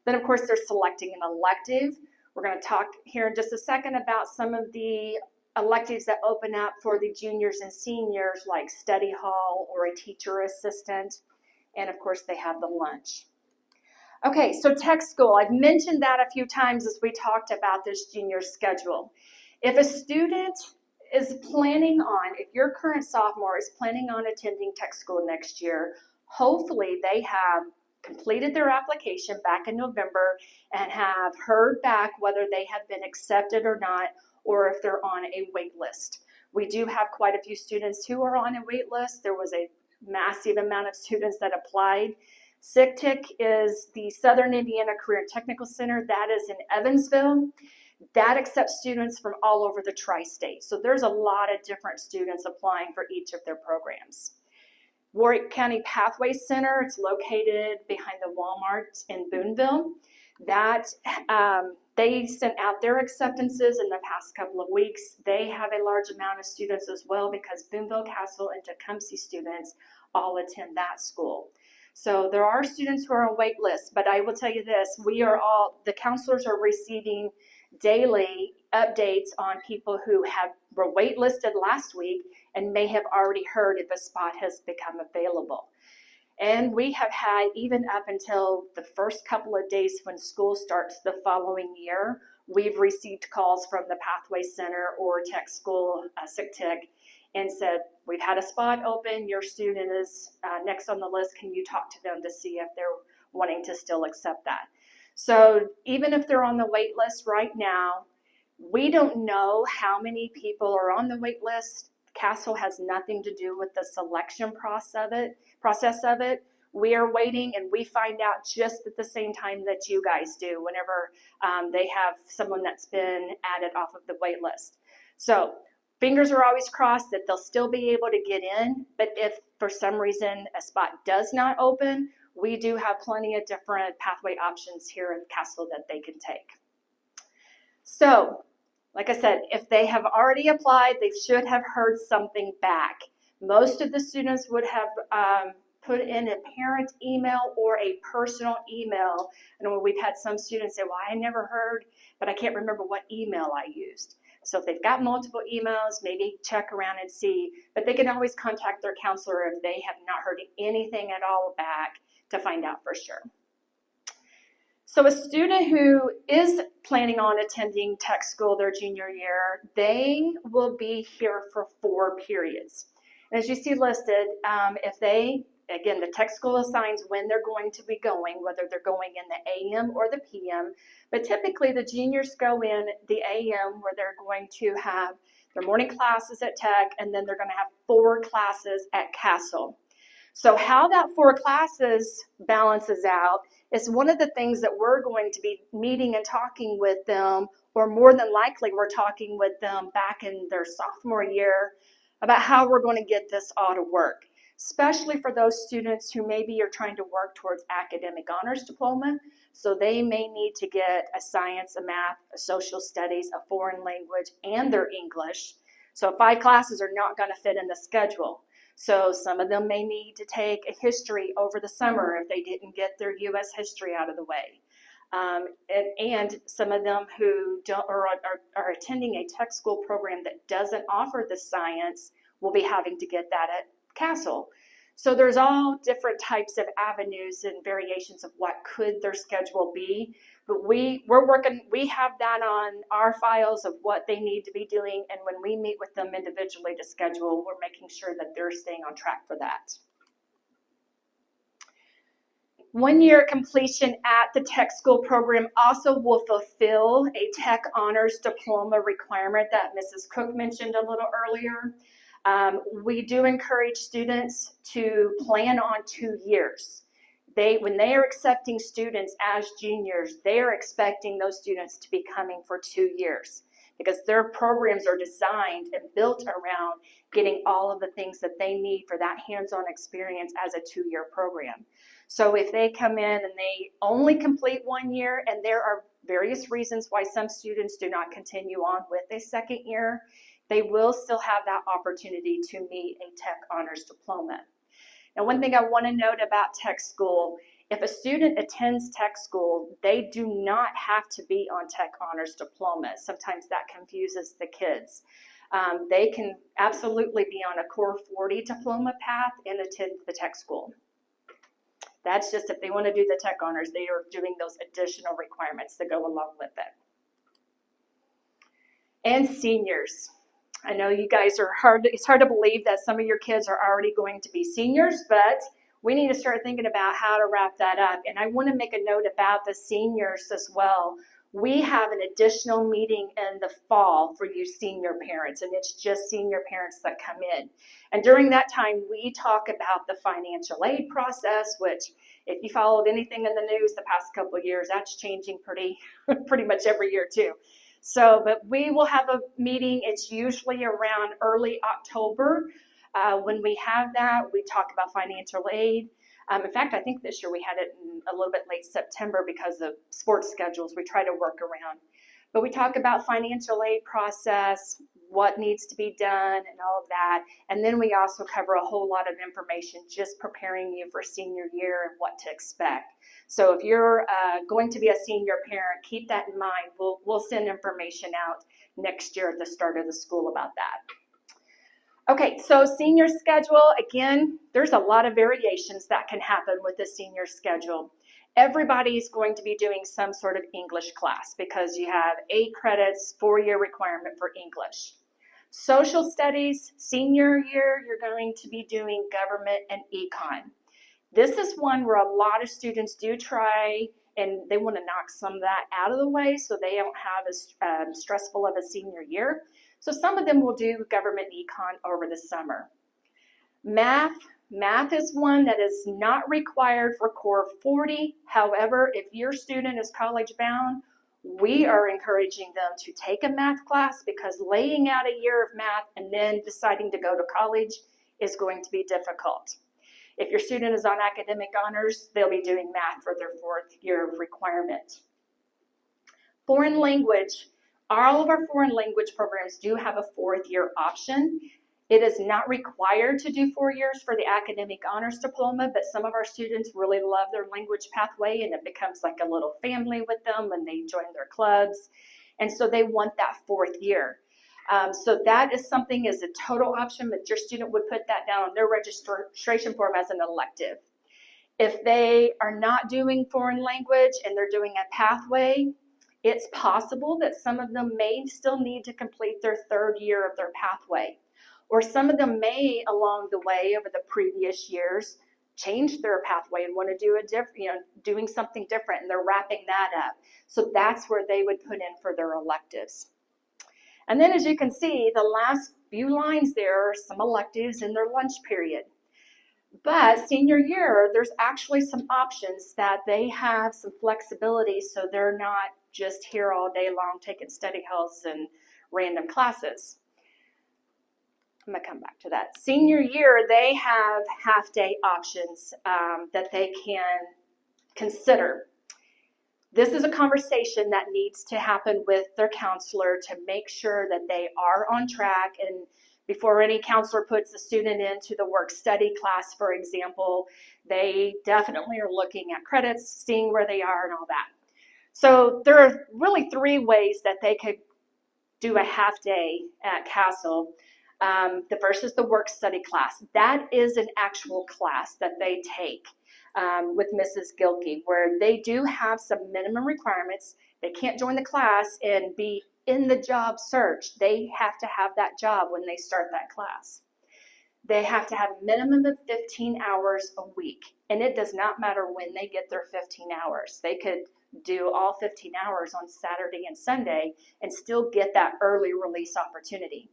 Then of course they're selecting an elective. We're going to talk here in just a second about some of the electives that open up for the juniors and seniors, like study hall or a teacher assistant, and of course they have the lunch. Okay, so tech school, I've mentioned that a few times as we talked about this junior schedule. If a student is planning on, if your current sophomore is planning on attending tech school next year, hopefully they have completed their application back in November and have heard back whether they have been accepted or not, or if they're on a wait list. We do have quite a few students who are on a wait list. There was a massive amount of students that applied. SIGTIC is the Southern Indiana Career and Technical Center. That is in Evansville. That accepts students from all over the tri-state. So there's a lot of different students applying for each of their programs. Warwick County Pathway Center, it's located behind the Walmart in Boonville. That they sent out their acceptances in the past couple of weeks. They have a large amount of students as well because Boonville, Castle, and Tecumseh students all attend that school. So there are students who are on wait lists, but I will tell you this, the counselors are receiving daily updates on people who were waitlisted last week and may have already heard if a spot has become available. And we have had, even up until the first couple of days when school starts the following year, we've received calls from the Pathway Center or Tech School, SIGTIC, and said, we've had a spot open, your student is next on the list, can you talk to them to see if they're wanting to still accept that? So even if they're on the wait list right now, we don't know how many people are on the wait list. Castle has nothing to do with the selection process of it. We are waiting, and we find out just at the same time that you guys do whenever they have someone that's been added off of the wait list. So fingers are always crossed that they'll still be able to get in, but if for some reason a spot does not open, we do have plenty of different pathway options here in Castle that they can take. So, like I said, if they have already applied, they should have heard something back. Most of the students would have put in a parent email or a personal email. And we've had some students say, well, I never heard, but I can't remember what email I used. So if they've got multiple emails, maybe check around and see, but they can always contact their counselor if they have not heard anything at all back to find out for sure. So a student who is planning on attending tech school their junior year, they will be here for 4 periods. And as you see listed, again, the tech school assigns when they're going to be going, whether they're going in the AM or the PM, but typically the juniors go in the AM where they're going to have their morning classes at tech, and then they're going to have 4 classes at Castle. So how that 4 classes balances out is one of the things that we're going to be meeting and talking with them, or more than likely we're talking with them back in their sophomore year about how we're going to get this all to work, especially for those students who maybe are trying to work towards academic honors diploma. So they may need to get a science, a math, a social studies, a foreign language, and their English. So 5 classes are not going to fit in the schedule. So some of them may need to take a history over the summer if they didn't get their U.S. history out of the way. And some of them who are attending a tech school program that doesn't offer the science will be having to get that at Castle. So there's all different types of avenues and variations of what could their schedule be. But we have that on our files of what they need to be doing, and when we meet with them individually to schedule, we're making sure that they're staying on track for that. 1 year completion at the tech school program also will fulfill a tech honors diploma requirement that Mrs. Cook mentioned a little earlier. We do encourage students to plan on 2 years. When they are accepting students as juniors, they are expecting those students to be coming for 2 years because their programs are designed and built around getting all of the things that they need for that hands-on experience as a 2-year program. So if they come in and they only complete 1 year, and there are various reasons why some students do not continue on with a 2nd year, they will still have that opportunity to meet a tech honors diploma. Now, one thing I want to note about tech school, if a student attends tech school, they do not have to be on tech honors diploma. Sometimes that confuses the kids. They can absolutely be on a Core 40 diploma path and attend the tech school. That's just if they want to do the tech honors, they are doing those additional requirements that go along with it. And seniors. I know you guys it's hard to believe that some of your kids are already going to be seniors, but we need to start thinking about how to wrap that up. And I want to make a note about the seniors as well. We have an additional meeting in the fall for you senior parents, and it's just senior parents that come in. And during that time, we talk about the financial aid process, which if you followed anything in the news the past couple of years, that's changing pretty much every year too. So, but we will have a meeting. It's usually around early October. When we have that, we talk about financial aid. In fact, I think this year we had it in a little bit late September because of sports schedules. We try to work around. But we talk about financial aid process, what needs to be done, and all of that. And then we also cover a whole lot of information just preparing you for senior year and what to expect. So if you're going to be a senior parent, keep that in mind. We'll send information out next year at the start of the school about that. Okay, so senior schedule, again, there's a lot of variations that can happen with the senior schedule. Everybody's going to be doing some sort of English class because you have 8 credits, 4-year requirement for English. Social studies, senior year, you're going to be doing government and econ. This is one where a lot of students do try and they want to knock some of that out of the way so they don't have as stressful of a senior year. So some of them will do government econ over the summer. Math is one that is not required for Core 40. However, if your student is college bound, we are encouraging them to take a math class because laying out a year of math and then deciding to go to college is going to be difficult. If your student is on academic honors, they'll be doing math for their 4th year of requirement. Foreign language. All of our foreign language programs do have a 4th year option. It is not required to do 4 years for the academic honors diploma, but some of our students really love their language pathway and it becomes like a little family with them when they join their clubs. And so they want that 4th year. So that is something as a total option, but your student would put that down on their registration form as an elective. If they are not doing foreign language and they're doing a pathway, it's possible that some of them may still need to complete their 3rd year of their pathway. Or some of them may, along the way over the previous years, change their pathway and want to do doing something different, and they're wrapping that up. So that's where they would put in for their electives. And then as you can see, the last few lines there are some electives in their lunch period. But senior year, there's actually some options that they have some flexibility so they're not just here all day long taking study halls and random classes. I'm going to come back to that. Senior year, they have half-day options that they can consider. This is a conversation that needs to happen with their counselor to make sure that they are on track. And before any counselor puts a student into the work-study class, for example, they definitely are looking at credits, seeing where they are and all that. So there are really 3 ways that they could do a half-day at Castle. The first is the work-study class. That is an actual class that they take with Mrs. Gilkey, where they do have some minimum requirements. They can't join the class and be in the job search. They have to have that job when they start that class. They have to have a minimum of 15 hours a week, and it does not matter when they get their 15 hours. They could do all 15 hours on Saturday and Sunday and still get that early release opportunity.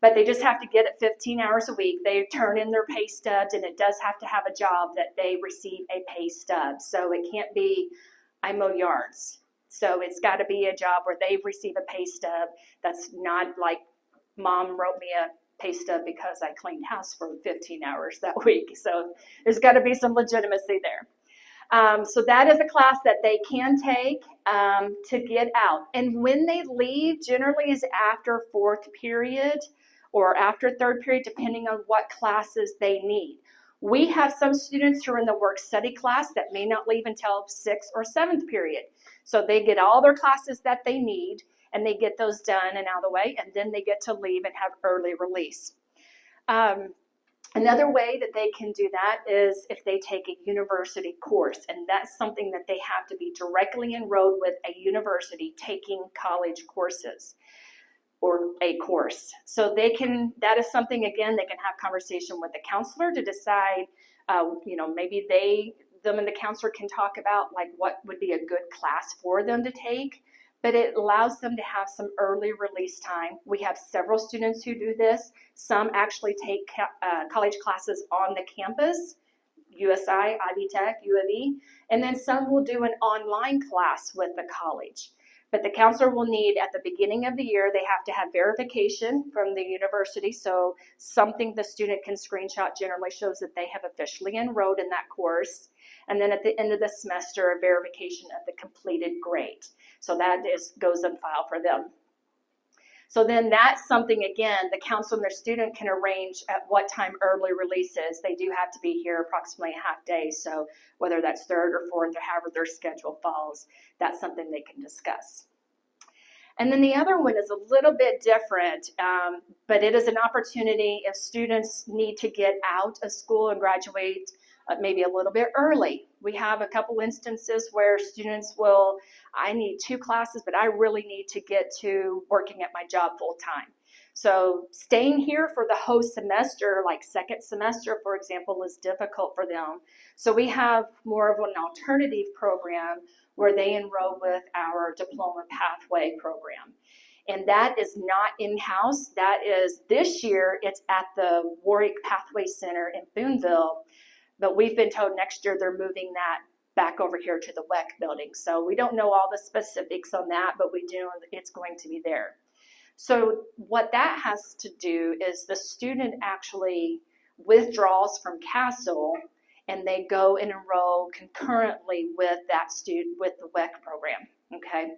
But they just have to get it 15 hours a week. They turn in their pay stubs, and it does have to have a job that they receive a pay stub. So it can't be, I mow yards. So it's got to be a job where they receive a pay stub that's not like mom wrote me a pay stub because I cleaned house for 15 hours that week. So there's got to be some legitimacy there. So that is a class that they can take to get out. And when they leave, generally is after 4th period or after 3rd period, depending on what classes they need. We have some students who are in the work-study class that may not leave until 6th or 7th period. So they get all their classes that they need, and they get those done and out of the way, and then they get to leave and have early release. Another way that they can do that is if they take a university course, and that's something that they have to be directly enrolled with a university taking college courses or a course. So they can, that is something, again, they can have conversation with the counselor to decide Maybe them and the counselor can talk about like what would be a good class for them to take, but it allows them to have some early release time. We have several students who do this. Some actually take college classes on the campus, USI, Ivy Tech, U of E, and then some will do an online class with the college. But the counselor will need, at the beginning of the year, they have to have verification from the university. So something the student can screenshot generally shows that they have officially enrolled in that course. And then at the end of the semester, a verification of the completed grade. So that goes on file for them. So then that's something, again, the counselor and their student can arrange at what time early release is. They do have to be here approximately a half day. So whether that's third or fourth or however their schedule falls, that's something they can discuss. And then the other one is a little bit different, but it is an opportunity if students need to get out of school and graduate maybe a little bit early. We have a couple instances where students will, I need 2 classes, but I really need to get to working at my job full time. So staying here for the whole semester, like second semester, for example, is difficult for them. So we have more of an alternative program where they enroll with our diploma pathway program. And that is not in-house. That is, this year, it's at the Warwick Pathway Center in Boonville. But we've been told next year they're moving that back over here to the WEC building. So we don't know all the specifics on that, but we do know it's going to be there. So what that has to do is the student actually withdraws from Castle and they go and enroll concurrently with that student, with the WEC program, okay?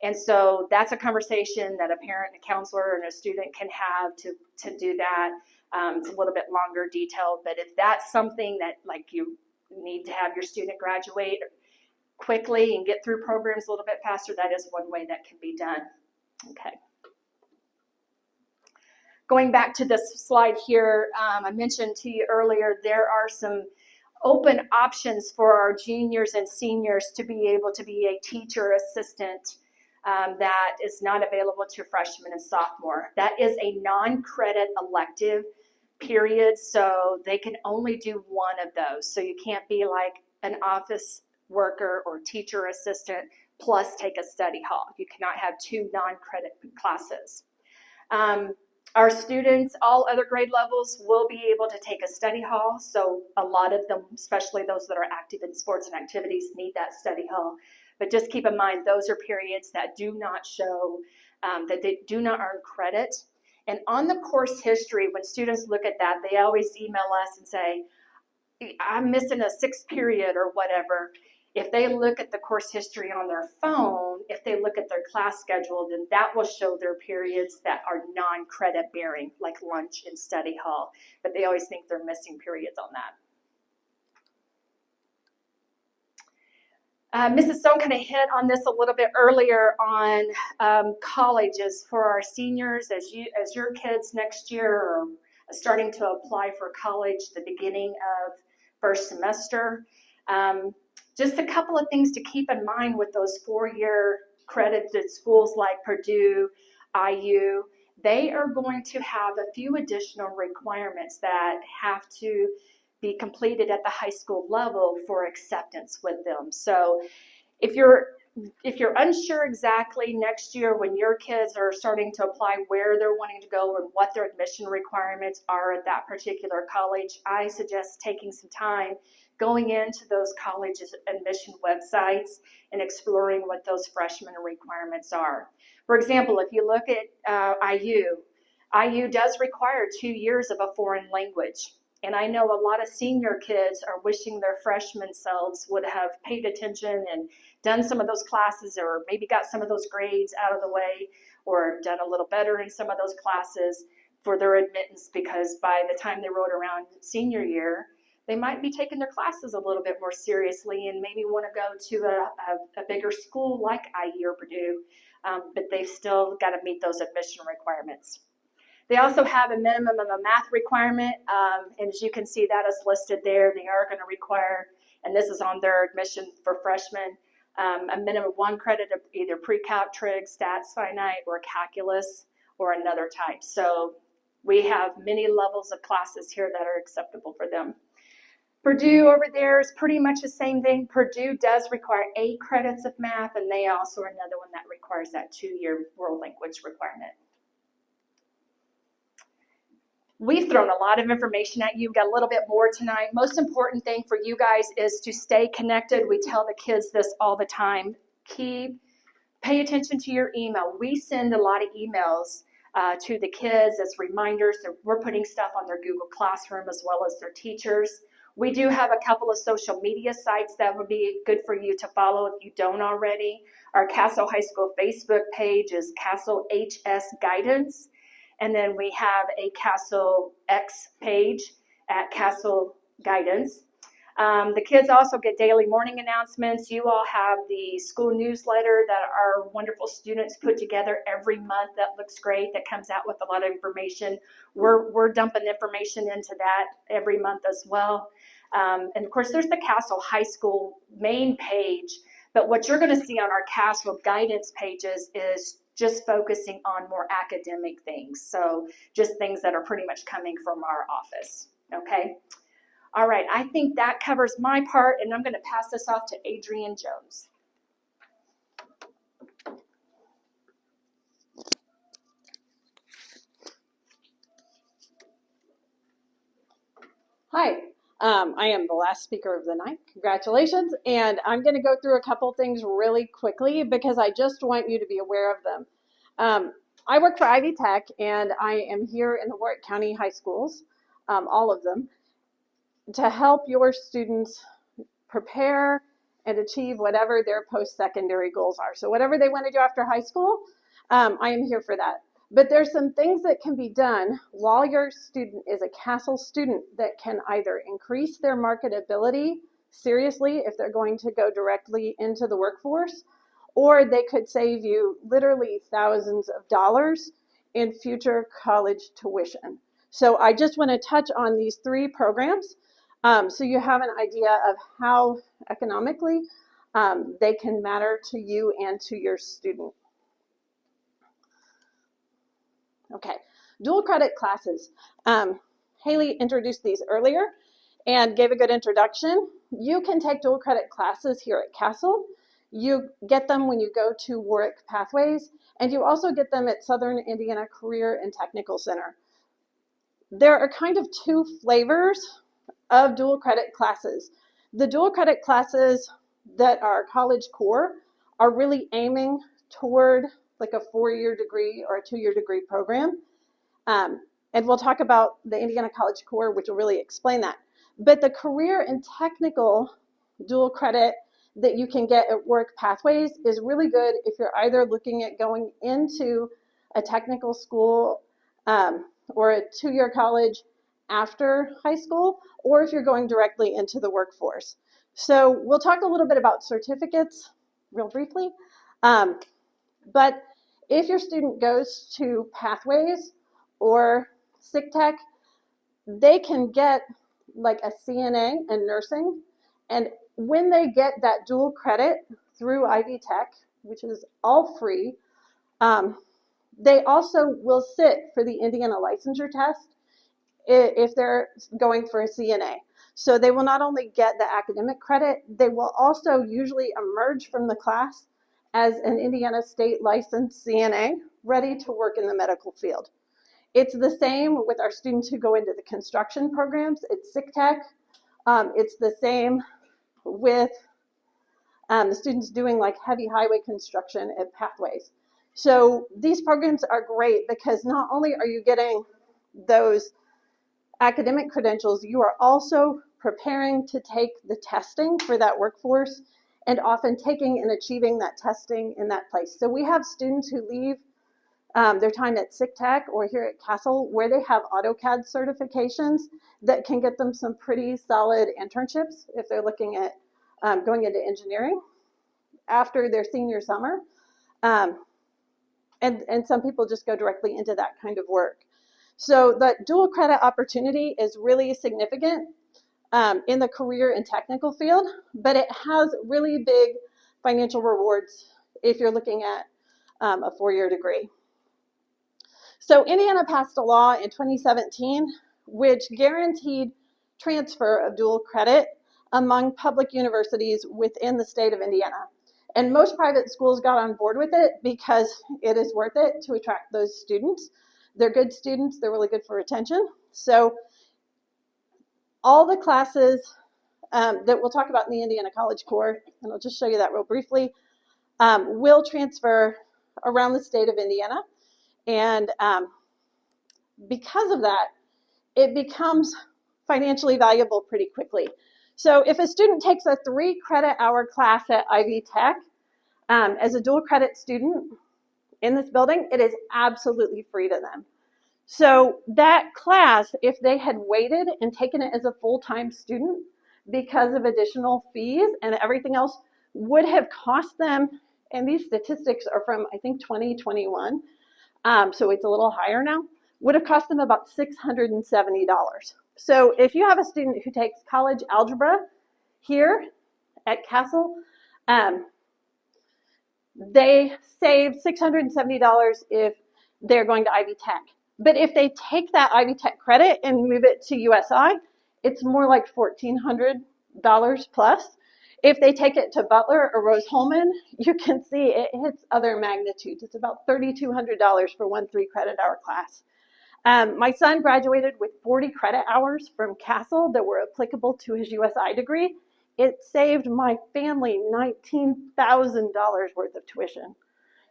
And so that's a conversation that a parent, a counselor, and a student can have to do that. It's a little bit longer detailed, but if that's something that like you need to have your student graduate quickly and get through programs a little bit faster, that is one way that can be done. Okay. Going back to this slide here, I mentioned to you earlier, there are some open options for our juniors and seniors to be able to be a teacher assistant that is not available to freshmen and sophomore. That is a non-credit elective period, so they can only do one of those. So you can't be like an office worker or teacher assistant plus take a study hall. You cannot have 2 non-credit classes. Our students, all other grade levels, will be able to take a study hall. So a lot of them, especially those that are active in sports and activities, need that study hall. But just keep in mind, those are periods that do not show, that they do not earn credit. And on the course history, when students look at that, they always email us and say, I'm missing a 6th period or whatever. If they look at the course history on their phone, if they look at their class schedule, then that will show their periods that are non-credit bearing, like lunch and study hall. But they always think they're missing periods on that. Mrs. Stone kind of hit on this a little bit earlier on colleges for our seniors. As your kids next year are starting to apply for college, the beginning of first semester. Just a couple of things to keep in mind with those 4-year accredited schools like Purdue, IU. They are going to have a few additional requirements that have to be completed at the high school level for acceptance with them. So if you're unsure exactly next year when your kids are starting to apply where they're wanting to go and what their admission requirements are at that particular college, I suggest taking some time going into those colleges' admission websites and exploring what those freshman requirements are. For example, if you look at IU does require 2 years of a foreign language. And I know a lot of senior kids are wishing their freshman selves would have paid attention and done some of those classes or maybe got some of those grades out of the way or done a little better in some of those classes for their admittance, because by the time they wrote around senior year, they might be taking their classes a little bit more seriously and maybe want to go to a bigger school like IU or Purdue, but they've still got to meet those admission requirements. They also have a minimum of a math requirement, and as you can see, that is listed there. They are going to require, and this is on their admission for freshmen, a minimum of 1 credit of either pre-calc, trig, stats, finite, or calculus, or another type. So we have many levels of classes here that are acceptable for them. Purdue over there is pretty much the same thing. Purdue does require 8 credits of math, and they also are another one that requires that 2-year world language requirement. We've thrown a lot of information at you. We've got a little bit more tonight. Most important thing for you guys is to stay connected. We tell the kids this all the time. Pay attention to your email. We send a lot of emails to the kids as reminders. We're putting stuff on their Google Classroom as well as their teachers. We do have a couple of social media sites that would be good for you to follow if you don't already. Our Castle High School Facebook page is Castle HS Guidance. And then we have a Castle X page at Castle Guidance. The kids also get daily morning announcements. You all have the school newsletter that our wonderful students put together every month that looks great, that comes out with a lot of information. We're dumping information into that every month as well. And of course, there's the Castle High School main page. But what you're going to see on our Castle Guidance pages is just focusing on more academic things. So just things that are pretty much coming from our office, okay? All right, I think that covers my part, and I'm going to pass this off to Adrienne Jones.
Hi, I am the last speaker of the night. Congratulations. And I'm going to go through a couple things really quickly because I just want you to be aware of them. I work for Ivy Tech, and I am here in the Warwick County High Schools, all of them, to help your students prepare and achieve whatever their post-secondary goals are. So whatever they want to do after high school, I am here for that. But there's some things that can be done while your student is a Castle student that can either increase their marketability seriously if they're going to go directly into the workforce, or they could save you literally thousands of dollars in future college tuition. So I just want to touch on these 3 programs so you have an idea of how economically they can matter to you and to your student. Okay, dual credit classes. Haley introduced these earlier and gave a good introduction. You can take dual credit classes here at Castle. You get them when you go to Warwick Pathways, and you also get them at Southern Indiana Career and Technical Center. There are kind of 2 flavors of dual credit classes. The dual credit classes that are college core are really aiming toward like a 4-year degree or a 2-year degree program. And we'll talk about the Indiana College Core, which will really explain that. But the career and technical dual credit that you can get at Warwick Pathways is really good if you're either looking at going into a technical school or a 2-year college after high school, or if you're going directly into the workforce. So we'll talk a little bit about certificates real briefly. But if your student goes to Pathways or SIG-Tech, they can get like a CNA in nursing. And when they get that dual credit through Ivy Tech, which is all free, they also will sit for the Indiana licensure test if they're going for a CNA. So they will not only get the academic credit, they will also usually emerge from the class as an Indiana state licensed CNA ready to work in the medical field. It's the same with our students who go into the construction programs at SIG-Tech. It's the same with the students doing like heavy highway construction at Pathways. So these programs are great because not only are you getting those academic credentials, you are also preparing to take the testing for that workforce and often taking and achieving that testing in that place. So we have students who leave their time at SIG-Tech or here at Castle where they have AutoCAD certifications that can get them some pretty solid internships if they're looking at going into engineering after their senior summer. And some people just go directly into that kind of work. So the dual credit opportunity is really significant in the career and technical field, but it has really big financial rewards if you're looking at a 4-year degree. So Indiana passed a law in 2017 which guaranteed transfer of dual credit among public universities within the state of Indiana. And most private schools got on board with it because it is worth it to attract those students. They're good students, they're really good for retention. So all the classes that we'll talk about in the Indiana College Core, and I'll just show you that real briefly, will transfer around the state of Indiana. And because of that, it becomes financially valuable pretty quickly. So if a student takes a 3 credit hour class at Ivy Tech as a dual credit student in this building, it is absolutely free to them. So that class, if they had waited and taken it as a full-time student because of additional fees and everything else, would have cost them, and these statistics are from, I think, 2021, so it's a little higher now, would have cost them about $670. So if you have a student who takes college algebra here at Castle, they save $670 if they're going to Ivy Tech. But if they take that Ivy Tech credit and move it to USI, it's more like $1,400 plus. If they take it to Butler or Rose-Hulman, you can see it hits other magnitudes. It's about $3,200 for one 3 credit hour class. My son graduated with 40 credit hours from Castle that were applicable to his USI degree. It saved my family $19,000 worth of tuition.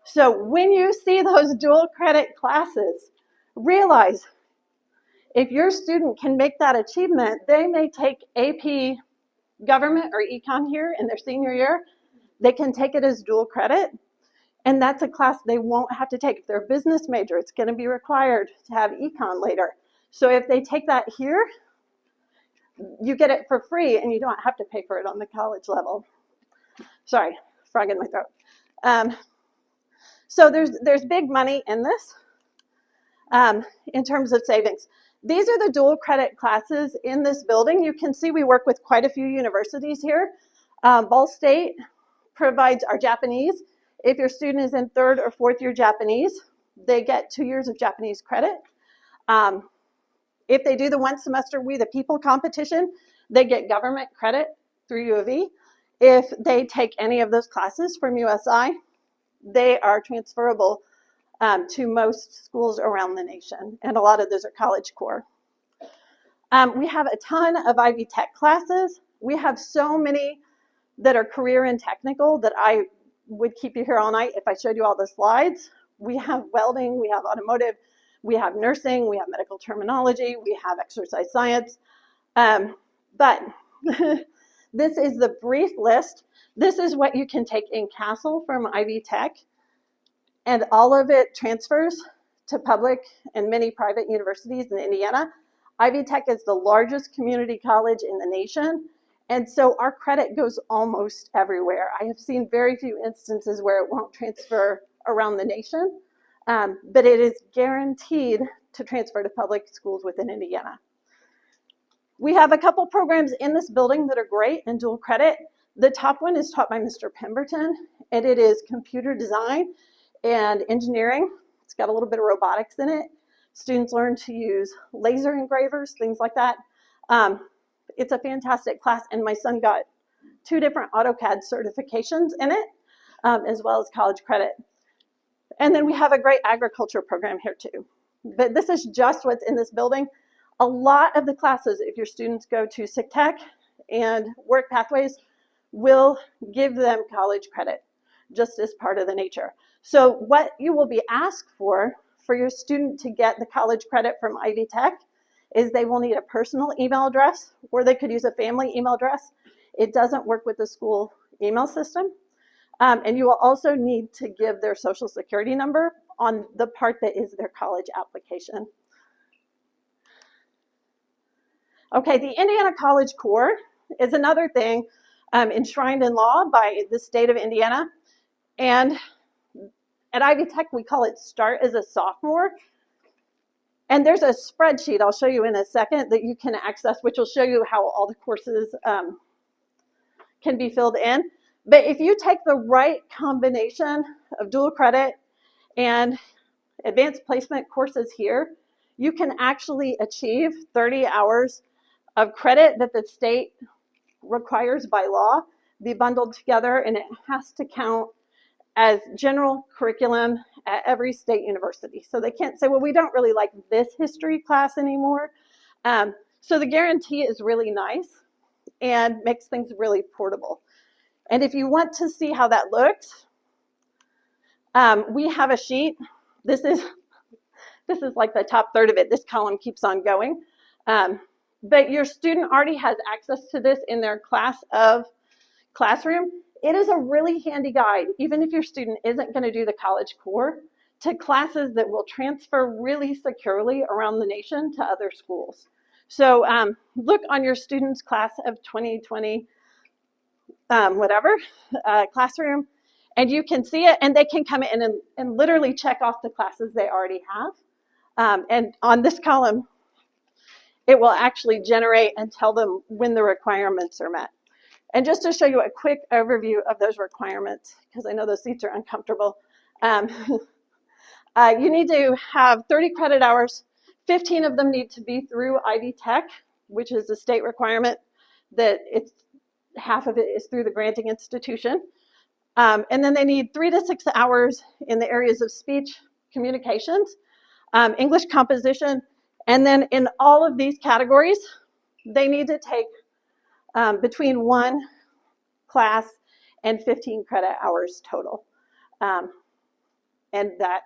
So when you see those dual credit classes, realize if your student can make that achievement, they may take AP Government or Econ here in their senior year. They can take it as dual credit, and that's a class they won't have to take. If they're a business major, it's going to be required to have Econ later. So if they take that here, you get it for free, and you don't have to pay for it on the college level. Sorry, frog in my throat. So there's big money in this in terms of savings. These are the dual credit classes in this building. You can see we work with quite a few universities here. Ball State provides our Japanese. If your student is in 3rd or 4th year Japanese, they get 2 years of Japanese credit. If they do the 1 semester We the People competition, they get government credit through U of E. If they take any of those classes from USI, they are transferable to most schools around the nation, and a lot of those are College Core. We have a ton of Ivy Tech classes. We have so many that are career and technical that I would keep you here all night if I showed you all the slides. We have welding, we have automotive, we have nursing, we have medical terminology, we have exercise science. But this is the brief list. This is what you can take in Castle from Ivy Tech, and all of it transfers to public and many private universities in Indiana. Ivy Tech is the largest community college in the nation, and so our credit goes almost everywhere. I have seen very few instances where it won't transfer around the nation, but it is guaranteed to transfer to public schools within Indiana. We have a couple programs in this building that are great and dual credit. The top one is taught by Mr. Pemberton, and it is computer design and engineering. It's got a little bit of robotics in it. Students learn to use laser engravers, things like that. It's a fantastic class, and my son got 2 different AutoCAD certifications in it, as well as college credit. And then we have a great agriculture program here too. But this is just what's in this building. A lot of the classes, if your students go to SIC Tech and Work Pathways, will give them college credit just as part of the nature. So what you will be asked for your student to get the college credit from Ivy Tech is they will need a personal email address, or they could use a family email address. It doesn't work with the school email system. And you will also need to give their social security number on the part that is their college application. Okay, the Indiana College Core is another thing enshrined in law by the state of Indiana. And at Ivy Tech, we call it Start as a Sophomore. And there's a spreadsheet I'll show you in a second that you can access, which will show you how all the courses can be filled in. But if you take the right combination of dual credit and advanced placement courses here, you can actually achieve 30 hours of credit that the state requires by law be bundled together, and it has to count as general curriculum at every state university. So they can't say, well, we don't really like this history class anymore. So the guarantee is really nice and makes things really portable. And if you want to see how that looks, we have a sheet. This is like the top third of it. This column keeps on going. But your student already has access to this in their classroom. It is a really handy guide, even if your student isn't going to do the College Core, to classes that will transfer really securely around the nation to other schools. So look on your student's class of 2020, classroom, and you can see it, and they can come in and literally check off the classes they already have. And on this column, it will actually generate and tell them when the requirements are met. And just to show you a quick overview of those requirements, because I know those seats are uncomfortable, you need to have 30 credit hours. 15 of them need to be through Ivy Tech, which is a state requirement that half of it is through the granting institution. And then they need 3 to 6 hours in the areas of speech, communications, English composition, and then in all of these categories, they need to take between 1 class and 15 credit hours total. And that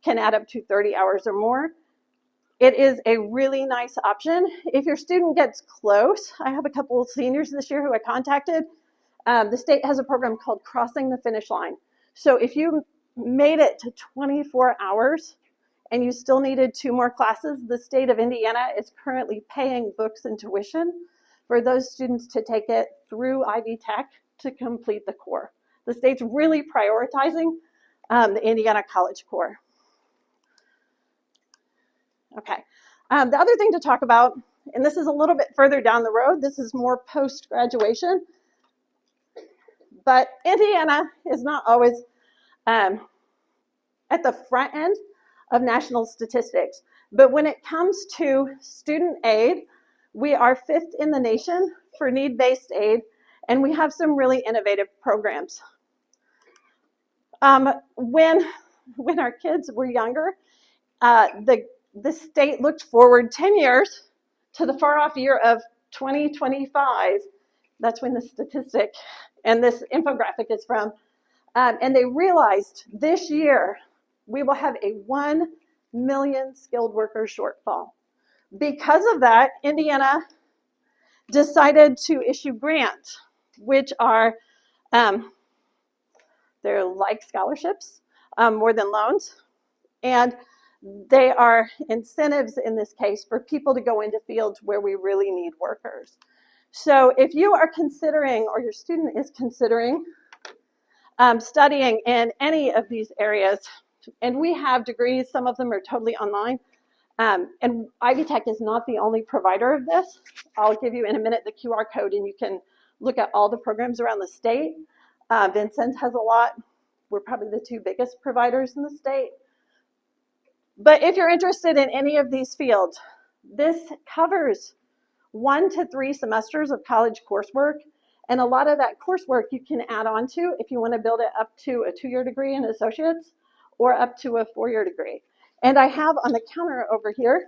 can add up to 30 hours or more. It is a really nice option. If your student gets close, I have a couple of seniors this year who I contacted. The state has a program called Crossing the Finish Line. So if you made it to 24 hours and you still needed 2 more classes, the state of Indiana is currently paying books and tuition for those students to take it through Ivy Tech to complete the core. The state's really prioritizing the Indiana College Core. Okay, the other thing to talk about, and this is a little bit further down the road, this is more post-graduation, but Indiana is not always at the front end of national statistics. But when it comes to student aid, we are 5th in the nation for need-based aid, and we have some really innovative programs. When our kids were younger, the state looked forward 10 years to the far-off year of 2025. That's when the statistic and this infographic is from. And they realized this year we will have a 1 million skilled worker shortfall. Because of that, Indiana decided to issue grants, which are, they're like scholarships more than loans. And they are incentives in this case for people to go into fields where we really need workers. So if you are considering, or your student is considering, studying in any of these areas, and we have degrees, some of them are totally online, and Ivy Tech is not the only provider of this. I'll give you in a minute the QR code and you can look at all the programs around the state. Vincennes has a lot. We're probably the 2 biggest providers in the state. But if you're interested in any of these fields, this covers 1 to 3 semesters of college coursework. And a lot of that coursework you can add on to if you want to build it up to a 2-year degree in associates or up to a 4-year degree. And I have on the counter over here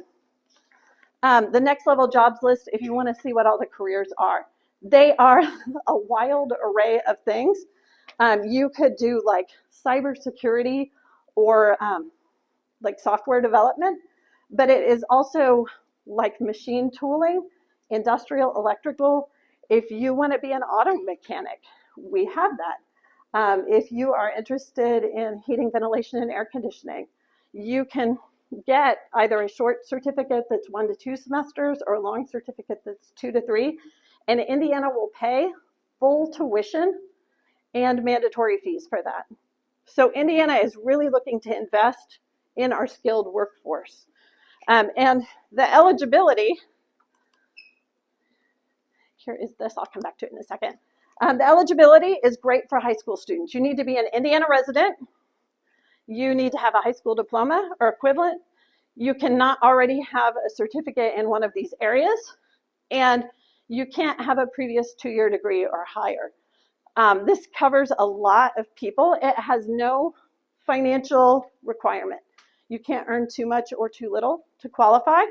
the next level jobs list if you want to see what all the careers are. They are a wild array of things. You could do like cybersecurity or like software development, but it is also like machine tooling, industrial electrical. If you want to be an auto mechanic, we have that. If you are interested in heating, ventilation, and air conditioning, you can get either a short certificate that's 1 to 2 semesters or a long certificate that's 2 to 3. And Indiana will pay full tuition and mandatory fees for that. So Indiana is really looking to invest in our skilled workforce. And the eligibility, here is this, I'll come back to it in a second. The eligibility is great for high school students. You need to be an Indiana resident. You need to have a high school diploma or equivalent. You cannot already have a certificate in one of these areas. and you can't have a previous 2-year degree or higher. This covers a lot of people. It has no financial requirement. You can't earn too much or too little to qualify.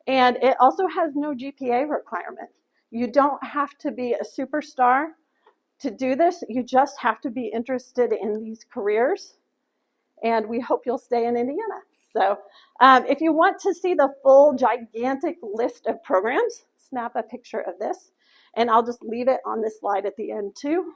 And it also has no GPA requirement. You don't have to be a superstar to do this. You just have to be interested in these careers. And we hope you'll stay in Indiana. So if you want to see the full gigantic list of programs, snap a picture of this. And I'll just leave it on this slide at the end too.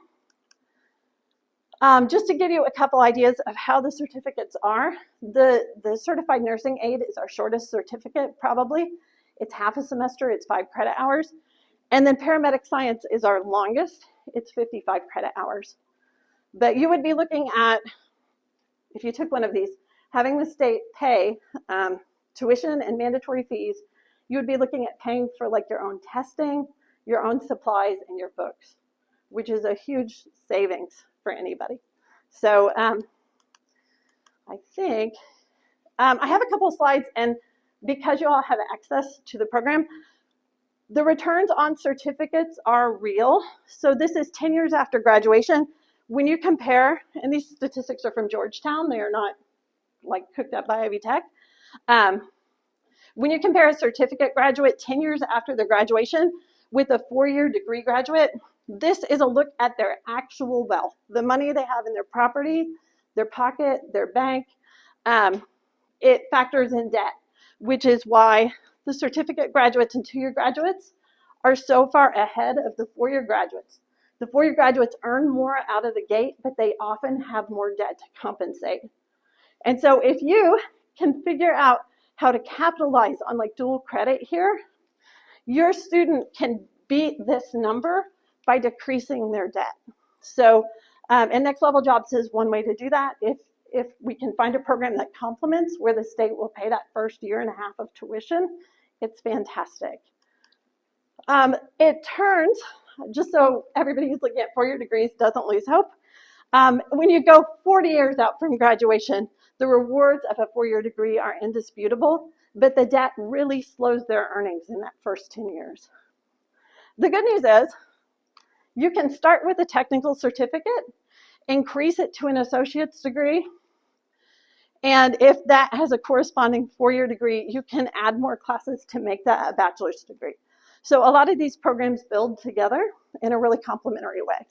Just to give you a couple ideas of how the certificates are, the certified nursing aide is our shortest certificate probably. It's half a semester, it's 5 credit hours. And then paramedic science is our longest, it's 55 credit hours. But you would be looking at, if you took one of these, having the state pay tuition and mandatory fees, you would be looking at paying for like your own testing, your own supplies, and your books, which is a huge savings for anybody. So I think I have a couple of slides, and because you all have access to the program, the returns on certificates are real. So this is 10 years after graduation. When you compare, and these statistics are from Georgetown, they are not like cooked up by Ivy Tech. When you compare a certificate graduate 10 years after their graduation with a 4-year degree graduate, this is a look at their actual wealth, the money they have in their property, their pocket, their bank. It factors in debt, which is why the certificate graduates and 2-year graduates are so far ahead of the 4-year graduates. The 4-year graduates earn more out of the gate, but they often have more debt to compensate. And so if you can figure out how to capitalize on like dual credit here, your student can beat this number by decreasing their debt. So, and Next Level Jobs is one way to do that. If we can find a program that complements where the state will pay that first 1.5 years of tuition, it's fantastic. It turns, just so everybody who's looking at 4-year degrees doesn't lose hope, when you go 40 years out from graduation, the rewards of a 4-year degree are indisputable, but the debt really slows their earnings in that first 10 years. The good news is you can start with a technical certificate, increase it to an associate's degree, and if that has a corresponding 4-year degree, you can add more classes to make that a bachelor's degree. So a lot of these programs build together in a really complementary way.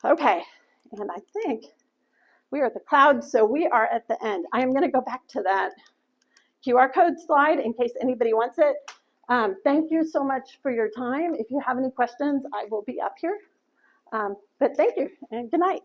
Okay, and I think we are at the cloud, so we are at the end. I am going to go back to that QR code slide in case anybody wants it. Thank you so much for your time. If you have any questions, I will be up here. But thank you, and good night.